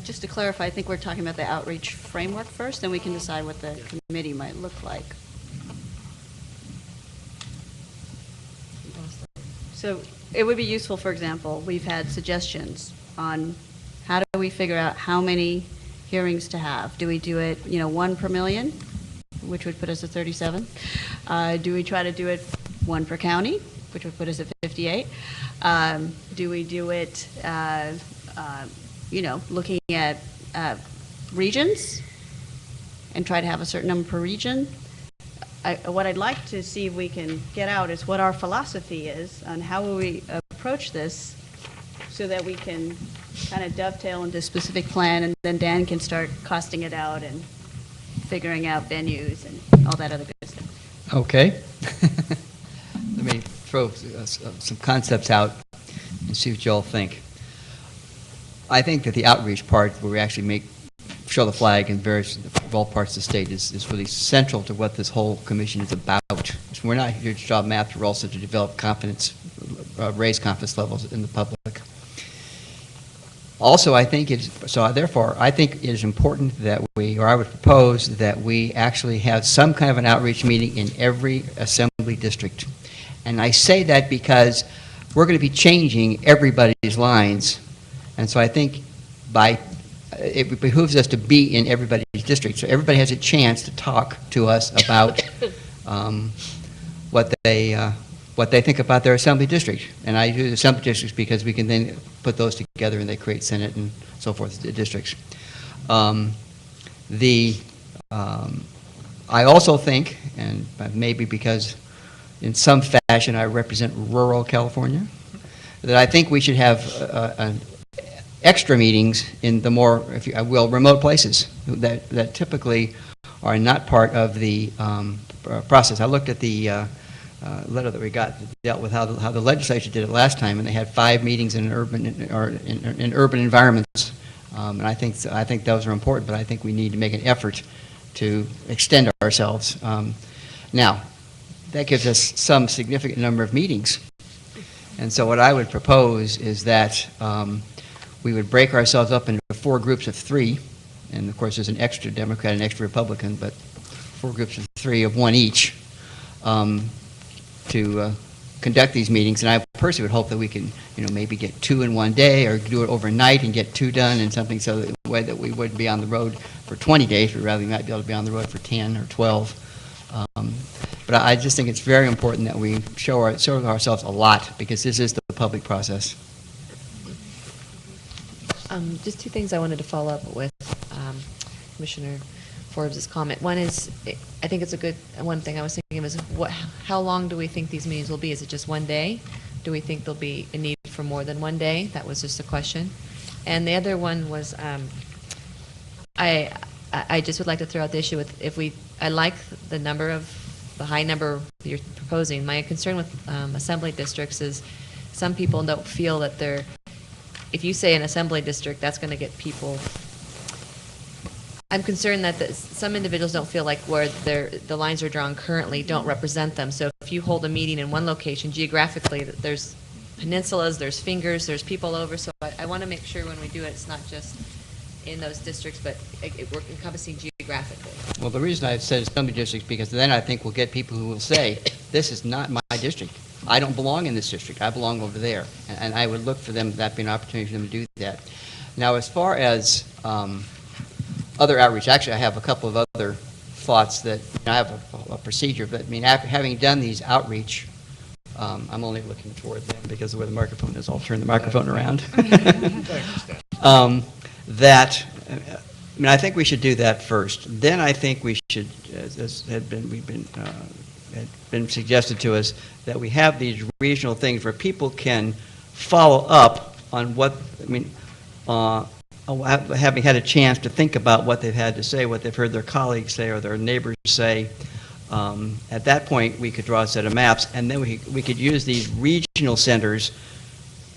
Just to clarify, I think we're talking about the outreach framework first, then we can decide what the committee might look like. So it would be useful, for example, we've had suggestions on how do we figure out how many hearings to have? Do we do it, 1 per million, which would put us at 37? Do we try to do it 1 per county, which would put us at 58? Do we do it, looking at regions and try to have a certain number per region? What I'd like to see if we can get out is what our philosophy is on how will we approach this so that we can kind of dovetail into a specific plan, and then Dan can start costing it out and figuring out venues and all that other good stuff. Okay. Let me throw some concepts out and see what you all think. I think that the outreach part, where we actually show the flag in all parts of the state, is really central to what this whole commission is about. So we're not here to draw maps, we're also to develop confidence, raise confidence levels in the public. Also, I think therefore, I think it is important that I would propose that we actually have some kind of an outreach meeting in every assembly district. And I say that because we're going to be changing everybody's lines. And so I think it behooves us to be in everybody's district, so everybody has a chance to talk to us about what they think about their assembly district. And I use assembly districts because we can then put those together and they create Senate and so forth districts. I also think, and maybe because in some fashion I represent rural California, that I think we should have extra meetings in the more, if you will, remote places that typically are not part of the process. I looked at the letter that we got that dealt with how the legislature did it last time, and they had 5 meetings in urban environments. And I think those are important, but I think we need to make an effort to extend ourselves. Now, that gives us some significant number of meetings. And so what I would propose is that we would break ourselves up into 4 groups of 3, and of course there's an extra Democrat and extra Republican, but 4 groups of 3 of 1 each to conduct these meetings. And I personally would hope that we can, maybe get 2 in one day, or do it overnight and get 2 done and something, so that the way that we wouldn't be on the road for 20 days, but rather we might be able to be on the road for 10 or 12. But I just think it's very important that we show ourselves a lot, because this is the public process. Just 2 things I wanted to follow up with Commissioner Forbes' comment. One is, I think it's a good, one thing I was thinking of is, how long do we think these meetings will be? Is it just 1 day? Do we think there'll be a need for more than 1 day? That was just a question. And the other one was, I just would like to throw out the issue with, I like the high number you're proposing. My concern with assembly districts is some people don't feel that if you say an assembly district, that's going to get people. I'm concerned that some individuals don't feel like where the lines are drawn currently don't represent them. So if you hold a meeting in one location, geographically, there's peninsulas, there's fingers, there's people over. So I want to make sure when we do it, it's not just in those districts, but we're encompassing geographically. Well, the reason I said assembly districts, because then I think we'll get people who will say, this is not my district. I don't belong in this district. I belong over there. And I would look for them, that being an opportunity for them to do that. Now, as far as other outreach, actually, I have a couple of other thoughts that, I have a procedure, but having done these outreach, I'm only looking toward them because of where the microphone is. I'll turn the microphone around. I think we should do that first. Then I think we should, as had been suggested to us, that we have these regional things where people can follow up on what, having had a chance to think about what they've had to say, what they've heard their colleagues say or their neighbors say, At that point, we could draw a set of maps, and then we could use these regional centers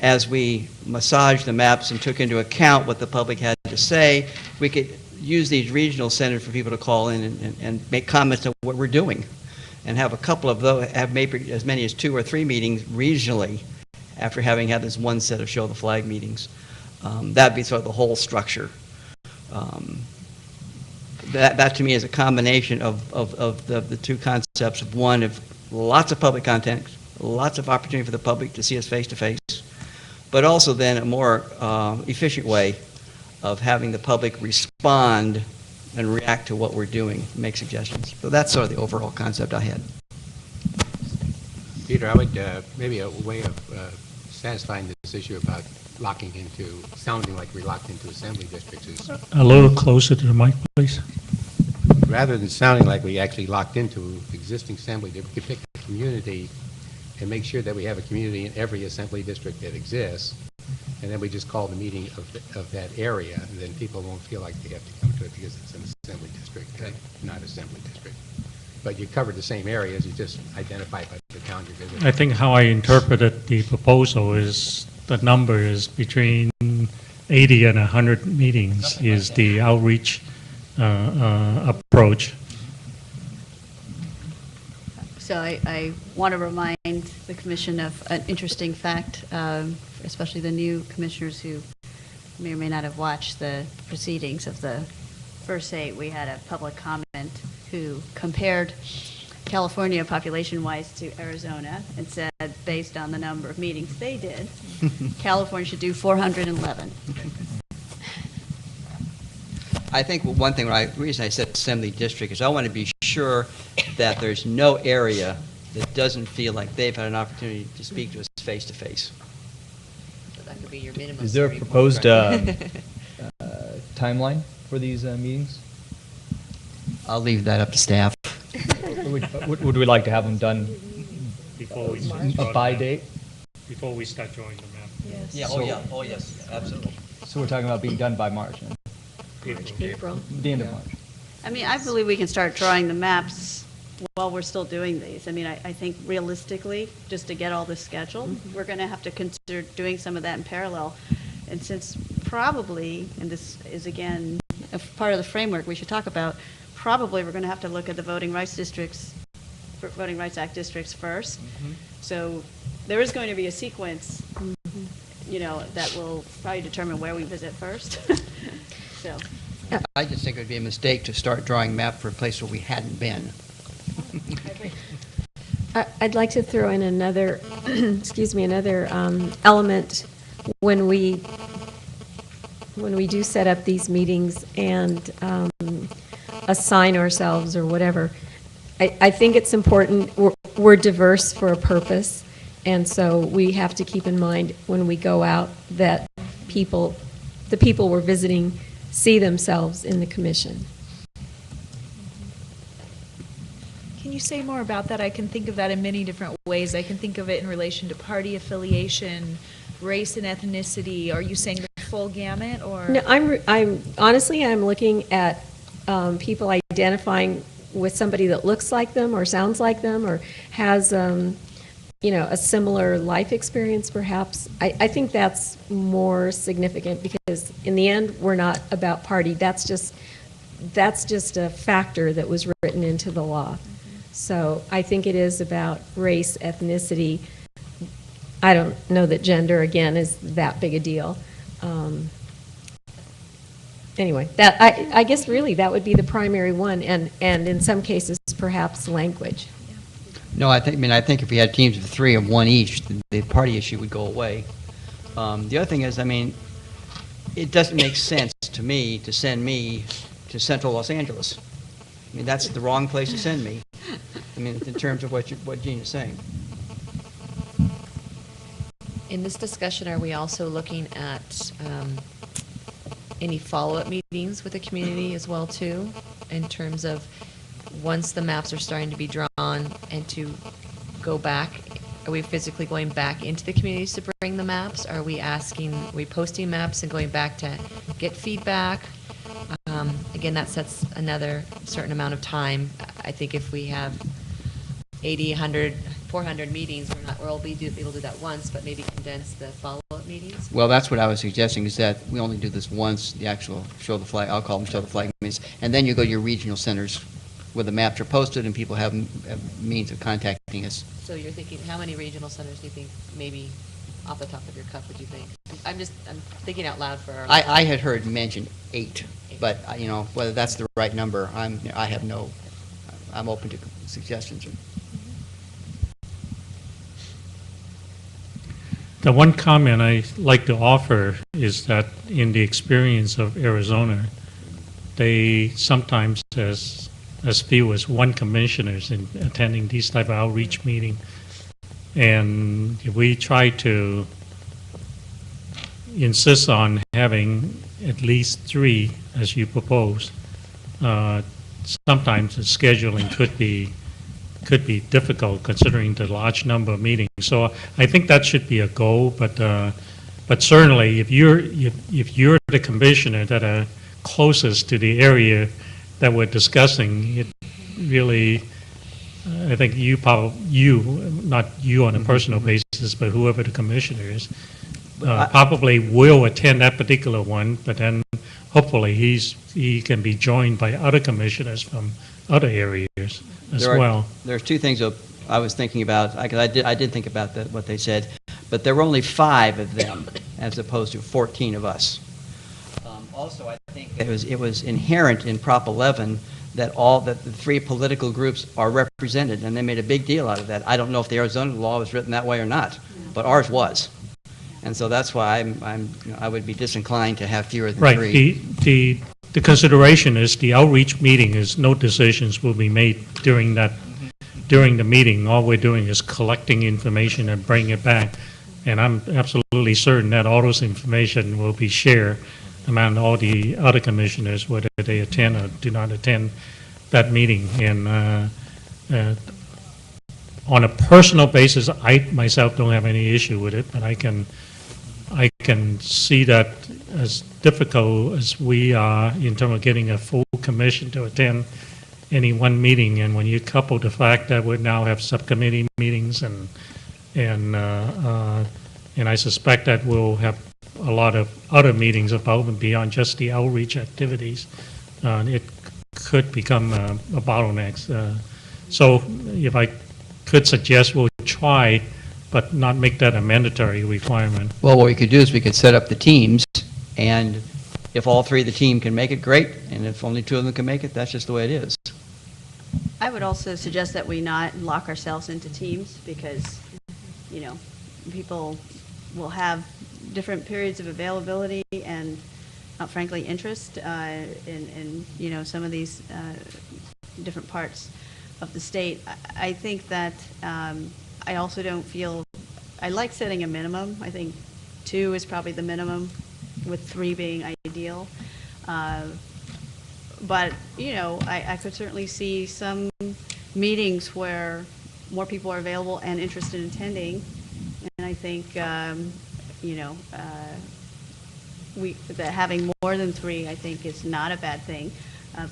as we massaged the maps and took into account what the public had to say. We could use these regional centers for people to call in and make comments on what we're doing, and have a couple of those, have maybe as many as 2 or 3 meetings regionally after having had this one set of show the flag meetings. That'd be sort of the whole structure. That to me is a combination of the two concepts of one, of lots of public content, lots of opportunity for the public to see us face to face, but also then a more efficient way of having the public respond and react to what we're doing, make suggestions. So that's sort of the overall concept I had. Peter, I would, maybe a way of satisfying this issue about locking into, sounding like we're locked into assembly districts is, A little closer to the mic, please. rather than sounding like we actually locked into existing assembly, we could pick a community and make sure that we have a community in every assembly district that exists, and then we just call the meeting of that area, and then people won't feel like they have to come to it because it's an assembly district, not assembly district. But you cover the same areas, you just identify by the town you're visiting. I think how I interpreted the proposal is the number is between 80 and 100 meetings is the outreach approach. So I want to remind the commission of an interesting fact, especially the new commissioners who may or may not have watched the proceedings of the first 8. We had a public comment who compared California population-wise to Arizona and said, based on the number of meetings they did, California should do 411. I think one thing, the reason I said assembly district is I want to be sure that there's no area that doesn't feel like they've had an opportunity to speak to us face to face. So that could be your minimum. Is there a 30 proposed right? timeline for these meetings? I'll leave that up to staff. Would we like to have them done Before we by date? Before we start drawing the map. Yes. Yeah, oh yes, absolutely. So we're talking about being done by March, April. the end of March. I mean, I believe we can start drawing the maps while we're still doing these. I mean, I think realistically, just to get all this scheduled, we're going to have to consider doing some of that in parallel. And since probably, and this is again a part of the framework we should talk about, probably we're going to have to look at the Voting Rights Act districts first. So there is going to be a sequence, that will probably determine where we visit first. So. I just think it would be a mistake to start drawing map for a place where we hadn't been. I'd like to throw in another, another element when we do set up these meetings and assign ourselves or whatever. I think it's important, we're diverse for a purpose, and so we have to keep in mind when we go out that the people we're visiting see themselves in the commission. Can you say more about that? I can think of that in many different ways. I can think of it in relation to party affiliation, race and ethnicity. Are you saying the full gamut, or? No, I'm honestly, I'm looking at people identifying with somebody that looks like them or sounds like them or has, a similar life experience perhaps. I think that's more significant because in the end, we're not about party. That's just a factor that was written into the law. So I think it is about race, ethnicity. I don't know that gender, again, is that big a deal. Anyway, that I guess really that would be the primary one, and in some cases, perhaps language. No, I think if we had teams of 3 of 1 each, the party issue would go away. The other thing is, it doesn't make sense to me to send me to central Los Angeles. That's the wrong place to send me. In terms of what Gene is saying. In this discussion, are we also looking at any follow-up meetings with the community as well, too, in terms of once the maps are starting to be drawn and to go back? Are we physically going back into the communities to bring the maps? Are we posting maps and going back to get feedback? Again, that sets another certain amount of time. I think if we have 80, 100, 400 meetings, we'll able to do that once, but maybe condense the follow-up meetings. Well, that's what I was suggesting, is that we only do this once, the actual show the flag, I'll call them show the flag meetings, and then you go to your regional centers where the maps are posted and people have means of contacting us. So you're thinking, how many regional centers do you think, maybe off the top of your cup, would you think? I'm thinking out loud for our. I had heard mentioned 8, but, you know, whether that's the right number, I'm open to suggestions. The one comment I like to offer is that in the experience of Arizona, they sometimes as few as one commissioners in attending these type of outreach meeting. And if we try to insist on having at least 3, as you propose, sometimes the scheduling could be difficult considering the large number of meetings. So I think that should be a goal, but certainly if you're the commissioner that are closest to the area that we're discussing, it really, I think not you on a personal basis, but whoever the commissioner is, probably will attend that particular one, but then hopefully he can be joined by other commissioners from other areas as well. There's 2 things I was thinking about. I did think about what they said, but there were only 5 of them as opposed to 14 of us. Also, I think it was inherent in Prop 11 that the 3 political groups are represented, and they made a big deal out of that. I don't know if the Arizona law was written that way or not, but ours was. And so that's why I would be disinclined to have fewer than 3. Right. The consideration is the outreach meeting is no decisions will be made during the meeting. All we're doing is collecting information and bringing it back. And I'm absolutely certain that all those information will be shared among all the other commissioners, whether they attend or do not attend that meeting. And on a personal basis, I myself don't have any issue with it, but I can see that as difficult as we are in terms of getting a full commission to attend any one meeting. And when you couple the fact that we now have subcommittee meetings and I suspect that we'll have a lot of other meetings above and beyond just the outreach activities, it could become a bottleneck. So if I could suggest, we'll try, but not make that a mandatory requirement. Well, what we could do is we could set up the teams, and if all 3 of the team can make it, great, and if only 2 of them can make it, that's just the way it is. I would also suggest that we not lock ourselves into teams because, you know, people will have different periods of availability and, frankly, interest in, you know, some of these different parts of the state. I think that I also don't feel, I like setting a minimum. I think 2 is probably the minimum, with 3 being ideal. But, you know, I could certainly see some meetings where more people are available and interested in attending. And I think, you know, that having more than 3, I think, is not a bad thing,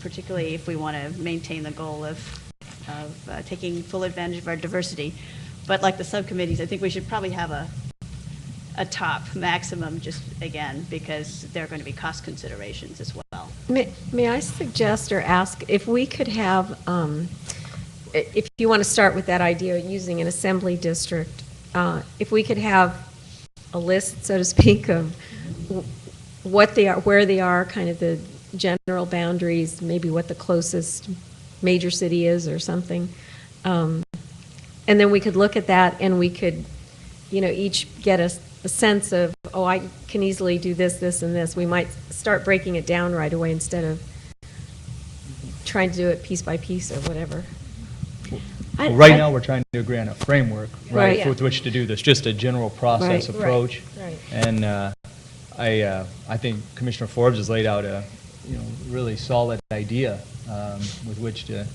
particularly if we want to maintain the goal of taking full advantage of our diversity. But like the subcommittees, I think we should probably have a top maximum, just again, because there are going to be cost considerations as well. May I suggest or ask if we could have, if you want to start with that idea of using an assembly district, if we could have a list, so to speak, of what they are, where they are, kind of the general boundaries, maybe what the closest major city is or something. And then we could look at that and we could, you know, each get a sense of, oh, I can easily do this, this, and this. We might start breaking it down right away instead of trying to do it piece by piece or whatever. Well, right now, we're trying to agree on a framework, right, Right. with which to do this, just a general process Right. approach. Right. And I think Commissioner Forbes has laid out a, you know, really solid idea with which to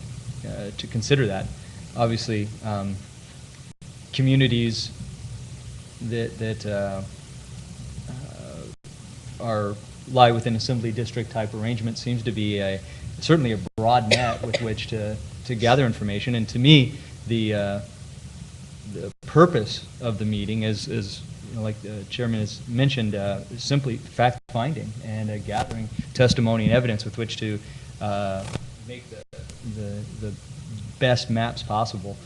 consider that. Obviously, communities that lie within assembly district type arrangement seems to be certainly a broad net with which to to gather information. And to me, the purpose of the meeting is you know, like the chairman has mentioned, is simply fact-finding and gathering testimony and evidence with which to make the best maps possible.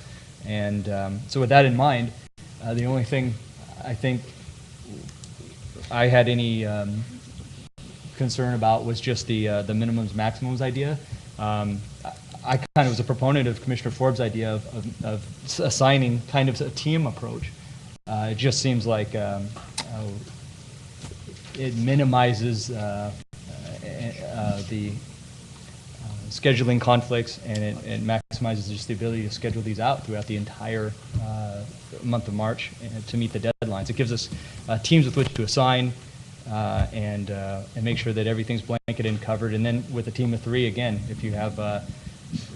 And so with that in mind, the only thing I think I had any concern about was just the minimums, maximums idea. I kind of was a proponent of Commissioner Forbes' idea of assigning kind of a team approach. It just seems like it minimizes the scheduling conflicts, and it maximizes just the ability to schedule these out throughout the entire month of March to meet the deadlines. It gives us teams with which to assign and make sure that everything's blanketed and covered. And then with a team of 3, again, if you have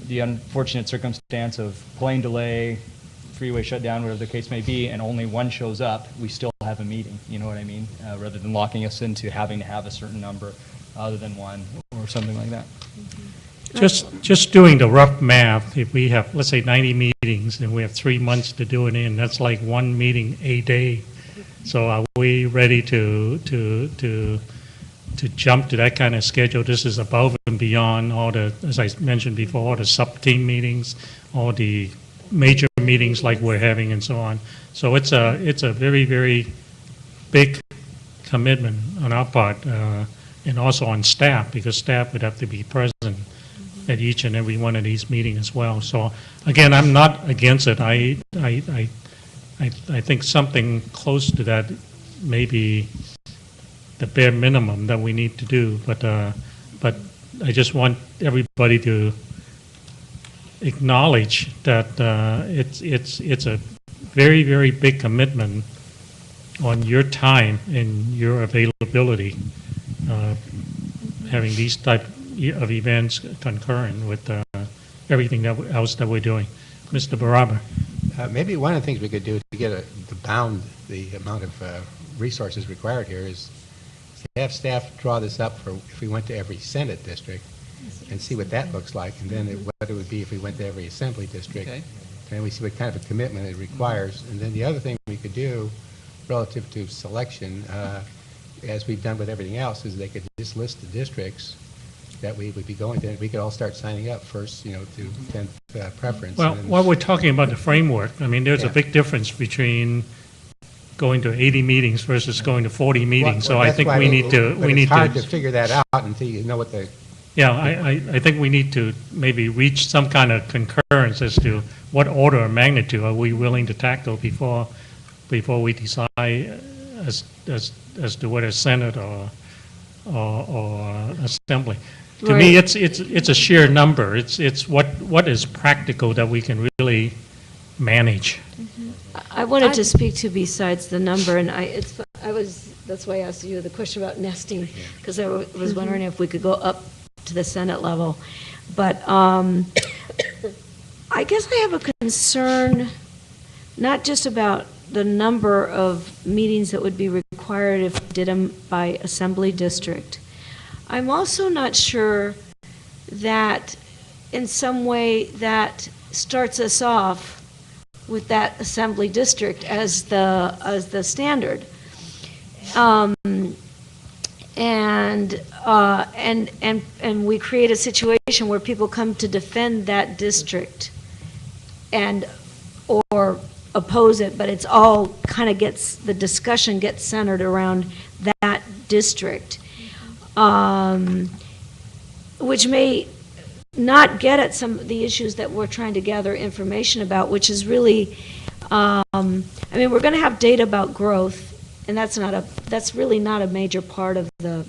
the unfortunate circumstance of plane delay, freeway shutdown, whatever the case may be, and only one shows up, we still have a meeting, you know what I mean? Rather than locking us into having to have a certain number other than one or something like that. Just doing the rough math, if we have, let's say, 90 meetings, and we have 3 months to do it in, that's like 1 meeting a day. So are we ready to jump to that kind of schedule? This is above and beyond all the, as I mentioned before, all the sub-team meetings, all the major meetings like we're having and so on. So it's a very, very big commitment on our part, and also on staff, because staff would have to be present at each and every one of these meetings as well. So again, I'm not against it. I think something close to that may be the bare minimum that we need to do, but I just want everybody to acknowledge that it's a very, very big commitment on your time and your availability, having these type of events concurrent with everything else that we're doing. Mr. Baraba. Maybe one of the things we could do to bound the amount of resources required here is to have staff draw this up for if we went to every Senate district and see what that looks like, and then what it would be if we went to every Assembly district. Okay. And we see what kind of a commitment it requires. And then the other thing we could do relative to selection, as we've done with everything else, is they could just list the districts that we would be going to. We could all start signing up first, to 10th preference. Well, while we're talking about the framework, I mean, there's a Yeah. big difference between going to 80 meetings versus going to 40 meetings. So I think we need to, It's hard to figure that out until you know what the. Yeah, I think we need to maybe reach some kind of concurrence as to what order of magnitude are we willing to tackle before we decide as to whether Senate or Assembly. To me, it's a sheer number. It's what is practical that we can really manage. I wanted to speak to besides the number, and that's why I asked you the question about nesting, because I was wondering if we could go up to the Senate level. But I guess I have a concern, not just about the number of meetings that would be required if we did them by Assembly district. I'm also not sure that in some way that starts us off with that Assembly district as the standard. And we create a situation where people come to defend that district or oppose it, but it's all kind of the discussion gets centered around that district, which may not get at some of the issues that we're trying to gather information about, which is really, we're going to have data about growth, and that's really not a major part of the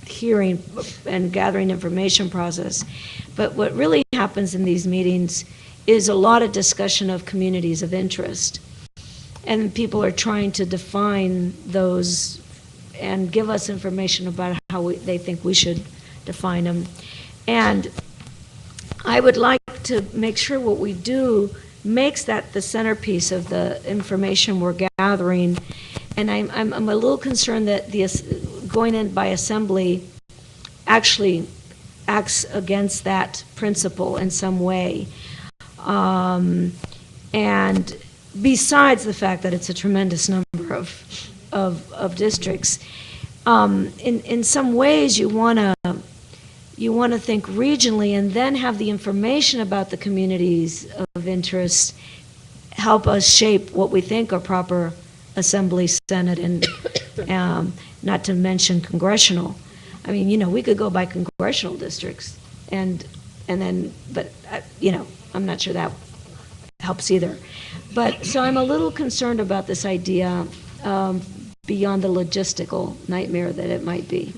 hearing and gathering information process. But what really happens in these meetings is a lot of discussion of communities of interest. And people are trying to define those and give us information about how they think we should define them. And I would like to make sure what we do makes that the centerpiece of the information we're gathering. And I'm a little concerned that going in by Assembly actually acts against that principle in some way. And besides the fact that it's a tremendous number of districts, in some ways you want to think regionally and then have the information about the communities of interest help us shape what we think are proper Assembly, Senate, and not to mention congressional. I mean, we could go by congressional districts and then, but, I'm not sure that helps either. But, so I'm a little concerned about this idea beyond the logistical nightmare that it might be.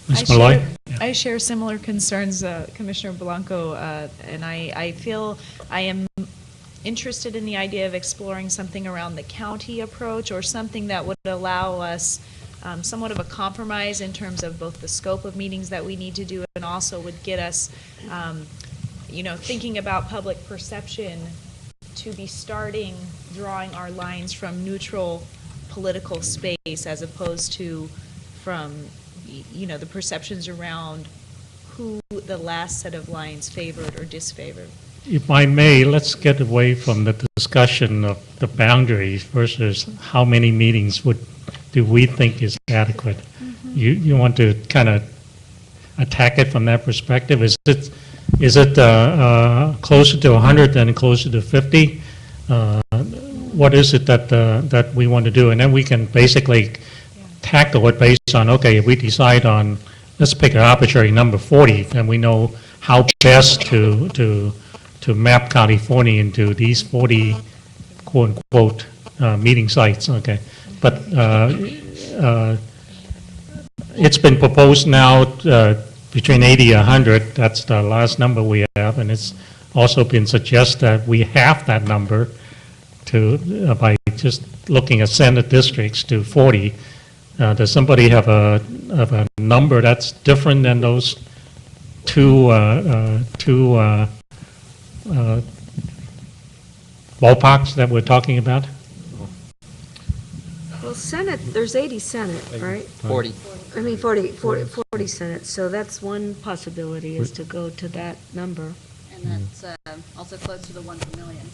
Ms. Malloy? I share similar concerns, Commissioner Blanco, and I feel I am interested in the idea of exploring something around the county approach or something that would allow us somewhat of a compromise in terms of both the scope of meetings that we need to do and also would get us, thinking about public perception to be starting drawing our lines from neutral political space as opposed to from the perceptions around who the last set of lines favored or disfavored. If I may, let's get away from the discussion of the boundaries versus how many meetings do we think is adequate. You want to kind of attack it from that perspective? Is it closer to 100 than closer to 50? What is it that we want to do? And then we can basically tackle it based on, okay, if we decide on, let's pick an arbitrary number 40, then we know how best to map California into these 40 quote-unquote meeting sites, okay. But it's been proposed now between 80 and 100, that's the last number we have, and it's also been suggested that we halve that number to by just looking at Senate districts to 40. Does somebody have a number that's different than those two ballparks that we're talking about? Well, Senate, there's 80 Senate, right? 40. I mean, 40 Senate, so that's one possibility is to go to that number. And that's also close to the 1 per million.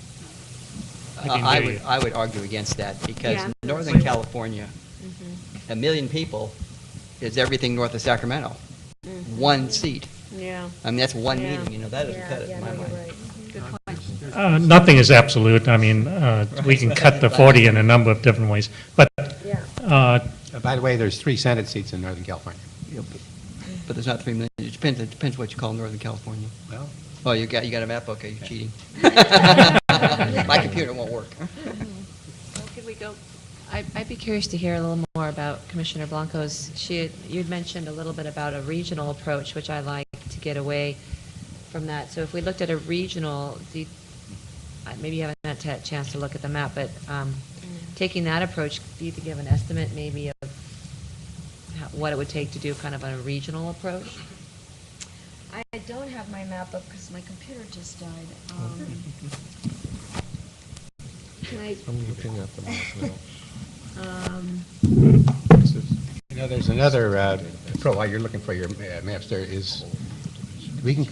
I would argue against that because Yeah. Northern California, a million people is everything north of Sacramento. One seat. Yeah. I mean, that's one Yeah. meeting, that doesn't cut it in my mind. Good point. Nothing is absolute. I mean, we can cut the 40 in a number of different ways. But By the way, there's 3 Senate seats in Northern California. Yeah, but there's not 3 million. It depends what you call Northern California. Well, Oh, you got a map? Okay, you're cheating. My computer won't work. Could we go? I'd be curious to hear a little more about Commissioner Blanco's. You'd mentioned a little bit about a regional approach, which I like to get away from that. So if we looked at a regional, maybe you haven't had a chance to look at the map, but taking that approach, do you give an estimate maybe of what it would take to do kind of a regional approach? I don't have my map up because my computer just died. Can I? I'm looking at the map now. there's another, while you're looking for your maps, there is, we can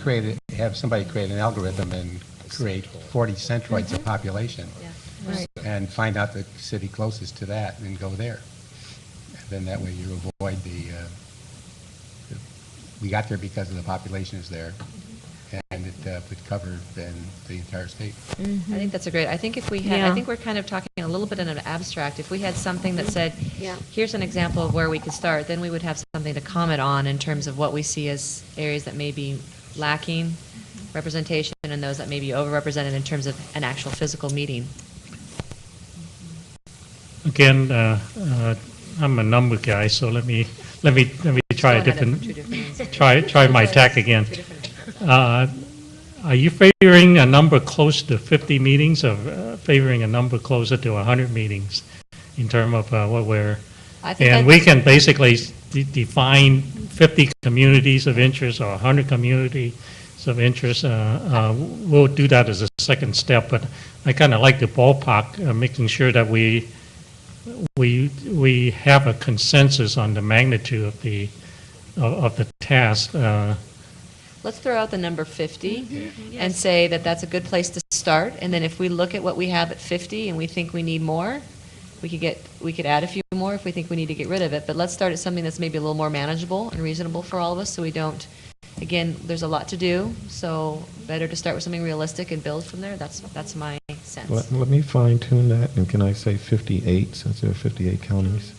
have somebody create an algorithm and create 40 centroids of population. Right. And find out the city closest to that and go there. And then that way you avoid we got there because of the population is there, and it would cover then the entire state. I think that's I think if we had, I think we're kind of talking a little bit in an abstract. If we had something that said, here's an example of where we could start, then we would have something to comment on in terms of what we see as areas that may be lacking representation and those that may be overrepresented in terms of an actual physical meeting. again, I'm a number guy, so let me try a different, try my tack again. Are you favoring a number close to 50 meetings or favoring a number closer to 100 meetings in terms of what we're, and we can basically define 50 communities of interest or 100 communities of interest. We'll do that as a second step, but I kind of like the ballpark, making sure that we have a consensus on the magnitude of the task. let's throw out the number 50 and say that that's a good place to start. And then if we look at what we have at 50 and we think we need more, we could add a few more if we think we need to get rid of it. But let's start at something that's maybe a little more manageable and reasonable for all of us, so we don't, again, there's a lot to do, so better to start with something realistic and build from there. That's my sense. Let me fine tune that, and can I say 58, since there are 58 counties?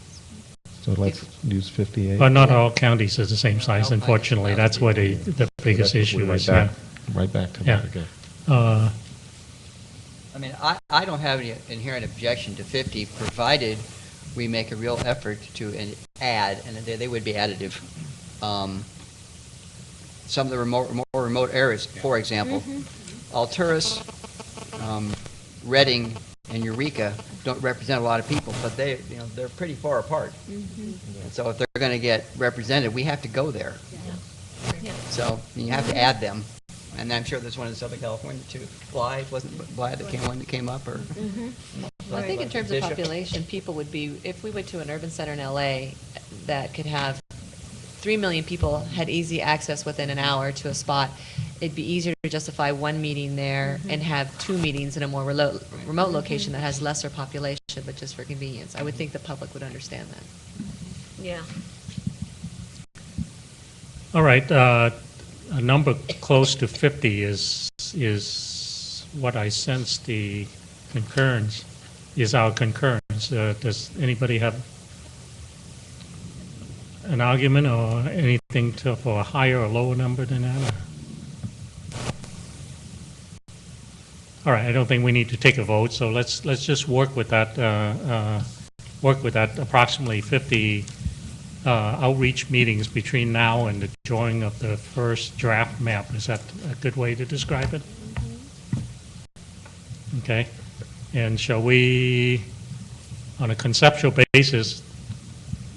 So let's use 58. But not all counties are the same size, unfortunately. That's what the biggest That's what issue we're is, yeah. Right back to Yeah. that again. I mean, I don't have any inherent objection to 50, provided we make a real effort to add, and they would be additive. Some of the more remote areas, for example, Alturas, Reading, and Eureka don't represent a lot of people, but they're pretty far apart. And so if they're going to get represented, we have to go there. So you have to add them. And I'm sure there's one in Southern California too. Blythe, wasn't Blythe one that came up, or? Well, I think in terms of population, people would be, if we went to an urban center in LA that could have 3 million people had easy access within an hour to a spot, it'd be easier to justify one meeting there and have 2 meetings in a more remote location that has lesser population, but just for convenience. I would think the public would understand that. Yeah. All right, a number close to 50 is what I sense the concurrence, is our concurrence. Does anybody have an argument or anything for a higher or lower number than that? All right, I don't think we need to take a vote, so let's just work with that approximately 50 outreach meetings between now and the drawing of the first draft map. Is that a good way to describe it? Okay. And shall we, on a conceptual basis,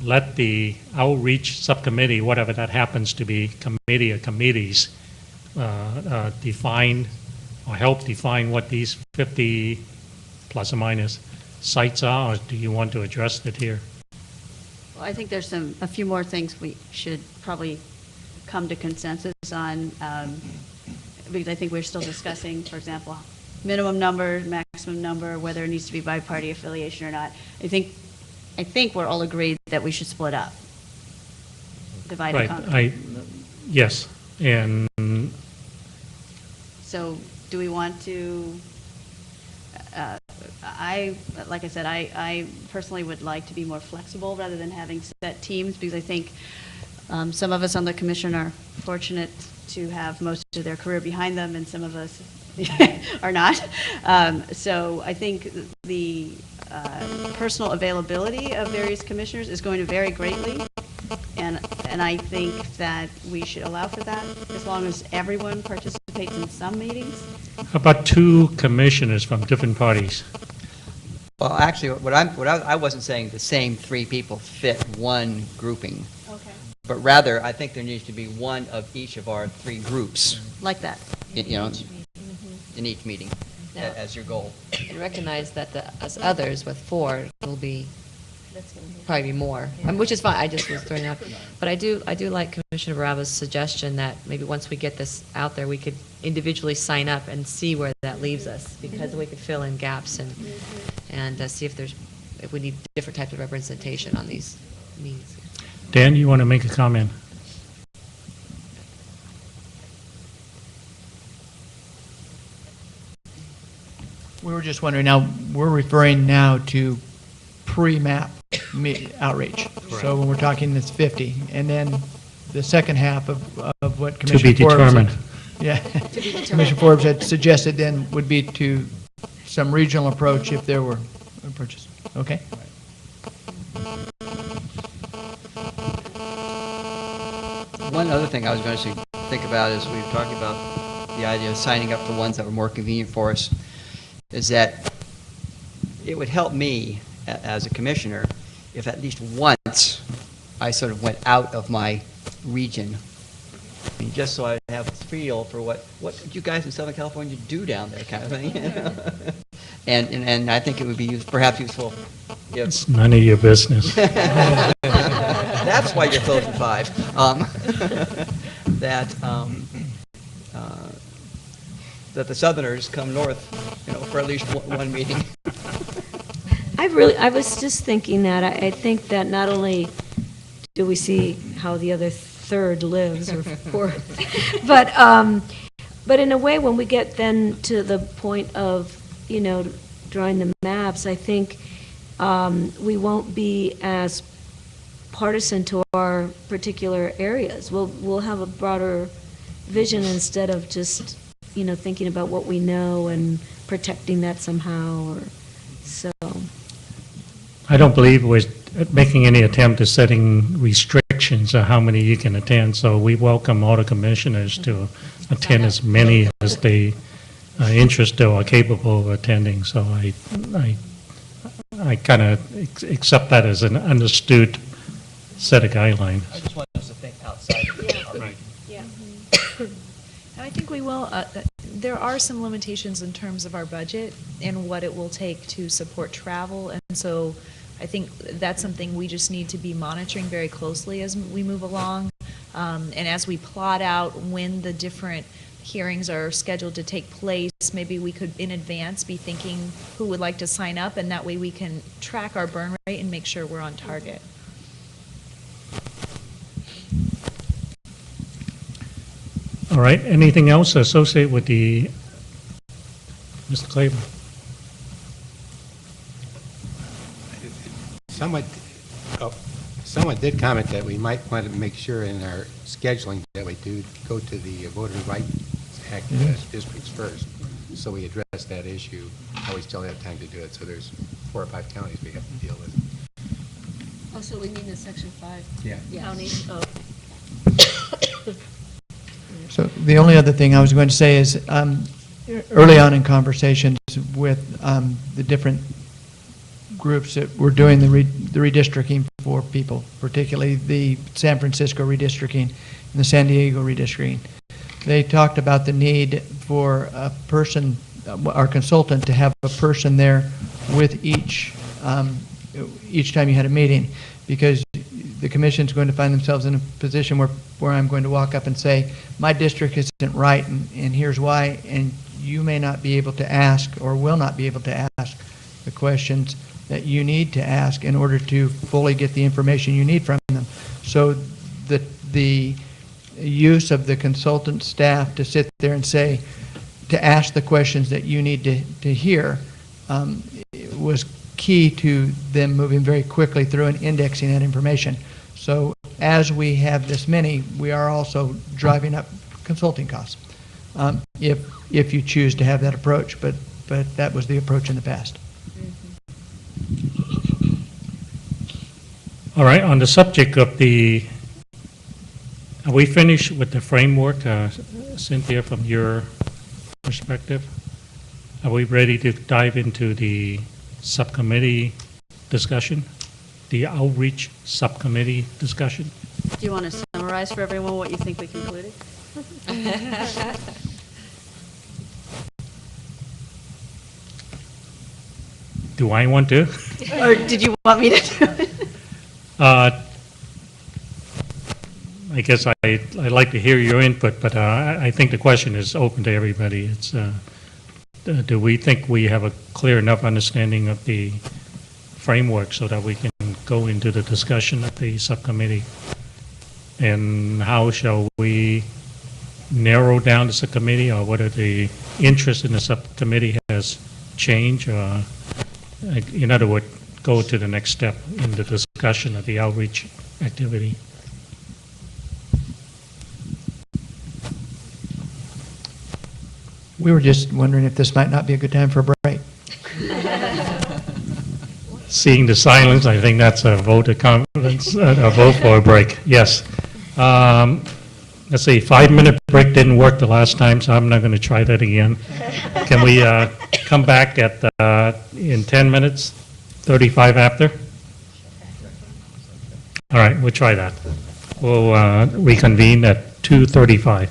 let the outreach subcommittee, whatever that happens to be, committee or committees, define or help define what these 50 plus or minus sites are, or do you want to address it here? Well, I think there's a few more things we should probably come to consensus on, because I think we're still discussing, for example, minimum number, maximum number, whether it needs to be by party affiliation or not. I think we're all agreed that we should split up, divide and conquer. Right. Yes, and So do we want to, like I said, I personally would like to be more flexible rather than having set teams, because I think some of us on the commission are fortunate to have most of their career behind them, and some of us are not. So I think the personal availability of various commissioners is going to vary greatly, and I think that we should allow for that as long as everyone participates in some meetings. how about 2 commissioners from different parties? Well, actually, I wasn't saying the same 3 people fit one grouping, Okay. but rather, I think there needs to be one of each of our 3 groups, Like that. in each meeting, Yeah. as your goal. And recognize that us others with 4 will be, probably be more, which is fine, I just was throwing out. But I do like Commissioner Baraba's suggestion that maybe once we get this out there, we could individually sign up and see where that leaves us, because we could fill in gaps and see if we need different types of representation on these meetings. Dan, you want to make a comment? We were just wondering, now, we're referring now to pre-map outreach. So when we're talking this 50, and then the second half of what Commissioner Forbes... determined. Yeah. Commissioner Forbes had suggested then would be to some regional approach if there were approaches. Okay? One other thing I was going to think about is we were talking about the idea of signing up for ones that were more convenient for us, is that it would help me as a commissioner if at least once I sort of went out of my region. I mean, just so I have a feel for what you guys in Southern California do down there, kind of thing. And I think it would be perhaps useful if... It's none of your business. That's why you're closed at 5. that the Southerners come north, for at least one meeting. I was just thinking that, I think that not only do we see how the other third lives, or fourth, but in a way, when we get then to the point of, drawing the maps, I think we won't be as partisan to our particular areas. We'll have a broader vision instead of just, thinking about what we know and protecting that somehow, or so. I don't believe we're making any attempt to setting restrictions on how many you can attend, so we welcome all the commissioners to attend as many as they are interested or capable of attending, so I kind of accept that as an understood set of guidelines. I just want us to think outside of our Right. Yeah. And I think we will, there are some limitations in terms of our budget and what it will take to support travel, and so I think that's something we just need to be monitoring very closely as we move along, and as we plot out when the different hearings are scheduled to take place, maybe we could in advance be thinking who would like to sign up, and that way we can track our burn rate and make sure we're on target. All right, anything else associated with the, Mr. Claiborne? Someone did comment that we might want to make sure in our scheduling that we do go to the Voting Rights Act districts first, so we address that issue, how we still have time to do it. So there's 4 or 5 counties we have to deal with. Oh, so we mean the Section 5 Yeah. counties? Oh. So the only other thing I was going to say is, early on in conversations with the different groups that were doing the redistricting for people, particularly the San Francisco redistricting and the San Diego redistricting, they talked about the need for a person, our consultant, to have a person there with each time you had a meeting, because the commission's going to find themselves in a position where I'm going to walk up and say, my district isn't right, and here's why, and you may not be able to ask, or will not be able to ask the questions that you need to ask in order to fully get the information you need from them. So the use of the consultant staff to sit there and say, to ask the questions that you need to hear, was key to them moving very quickly through and indexing that information. So as we have this many, we are also driving up consulting costs, if you choose to have that approach, but that was the approach in the past. All right, on the subject of the, are we finished with the framework, Cynthia, from your perspective? Are we ready to dive into the subcommittee discussion, the outreach subcommittee discussion? Do you want to summarize for everyone what you think we concluded? Do I want to? Or did you want me to do it? I guess I'd like to hear your input, but I think the question is open to everybody. It's, do we think we have a clear enough understanding of the framework so that we can go into the discussion at the subcommittee? And how shall we narrow down the subcommittee, or whether the interest in the subcommittee has changed? In other words, go to the next step in the discussion of the outreach activity. We were just wondering if this might not be a good time for a break. Seeing the silence, I think that's a vote of confidence, a vote for a break, yes. Let's see, 5-minute break didn't work the last time, so I'm not going to try that again. Can we come back at in 10 minutes, 35 after? All right, we'll try that. We'll reconvene at 2:35.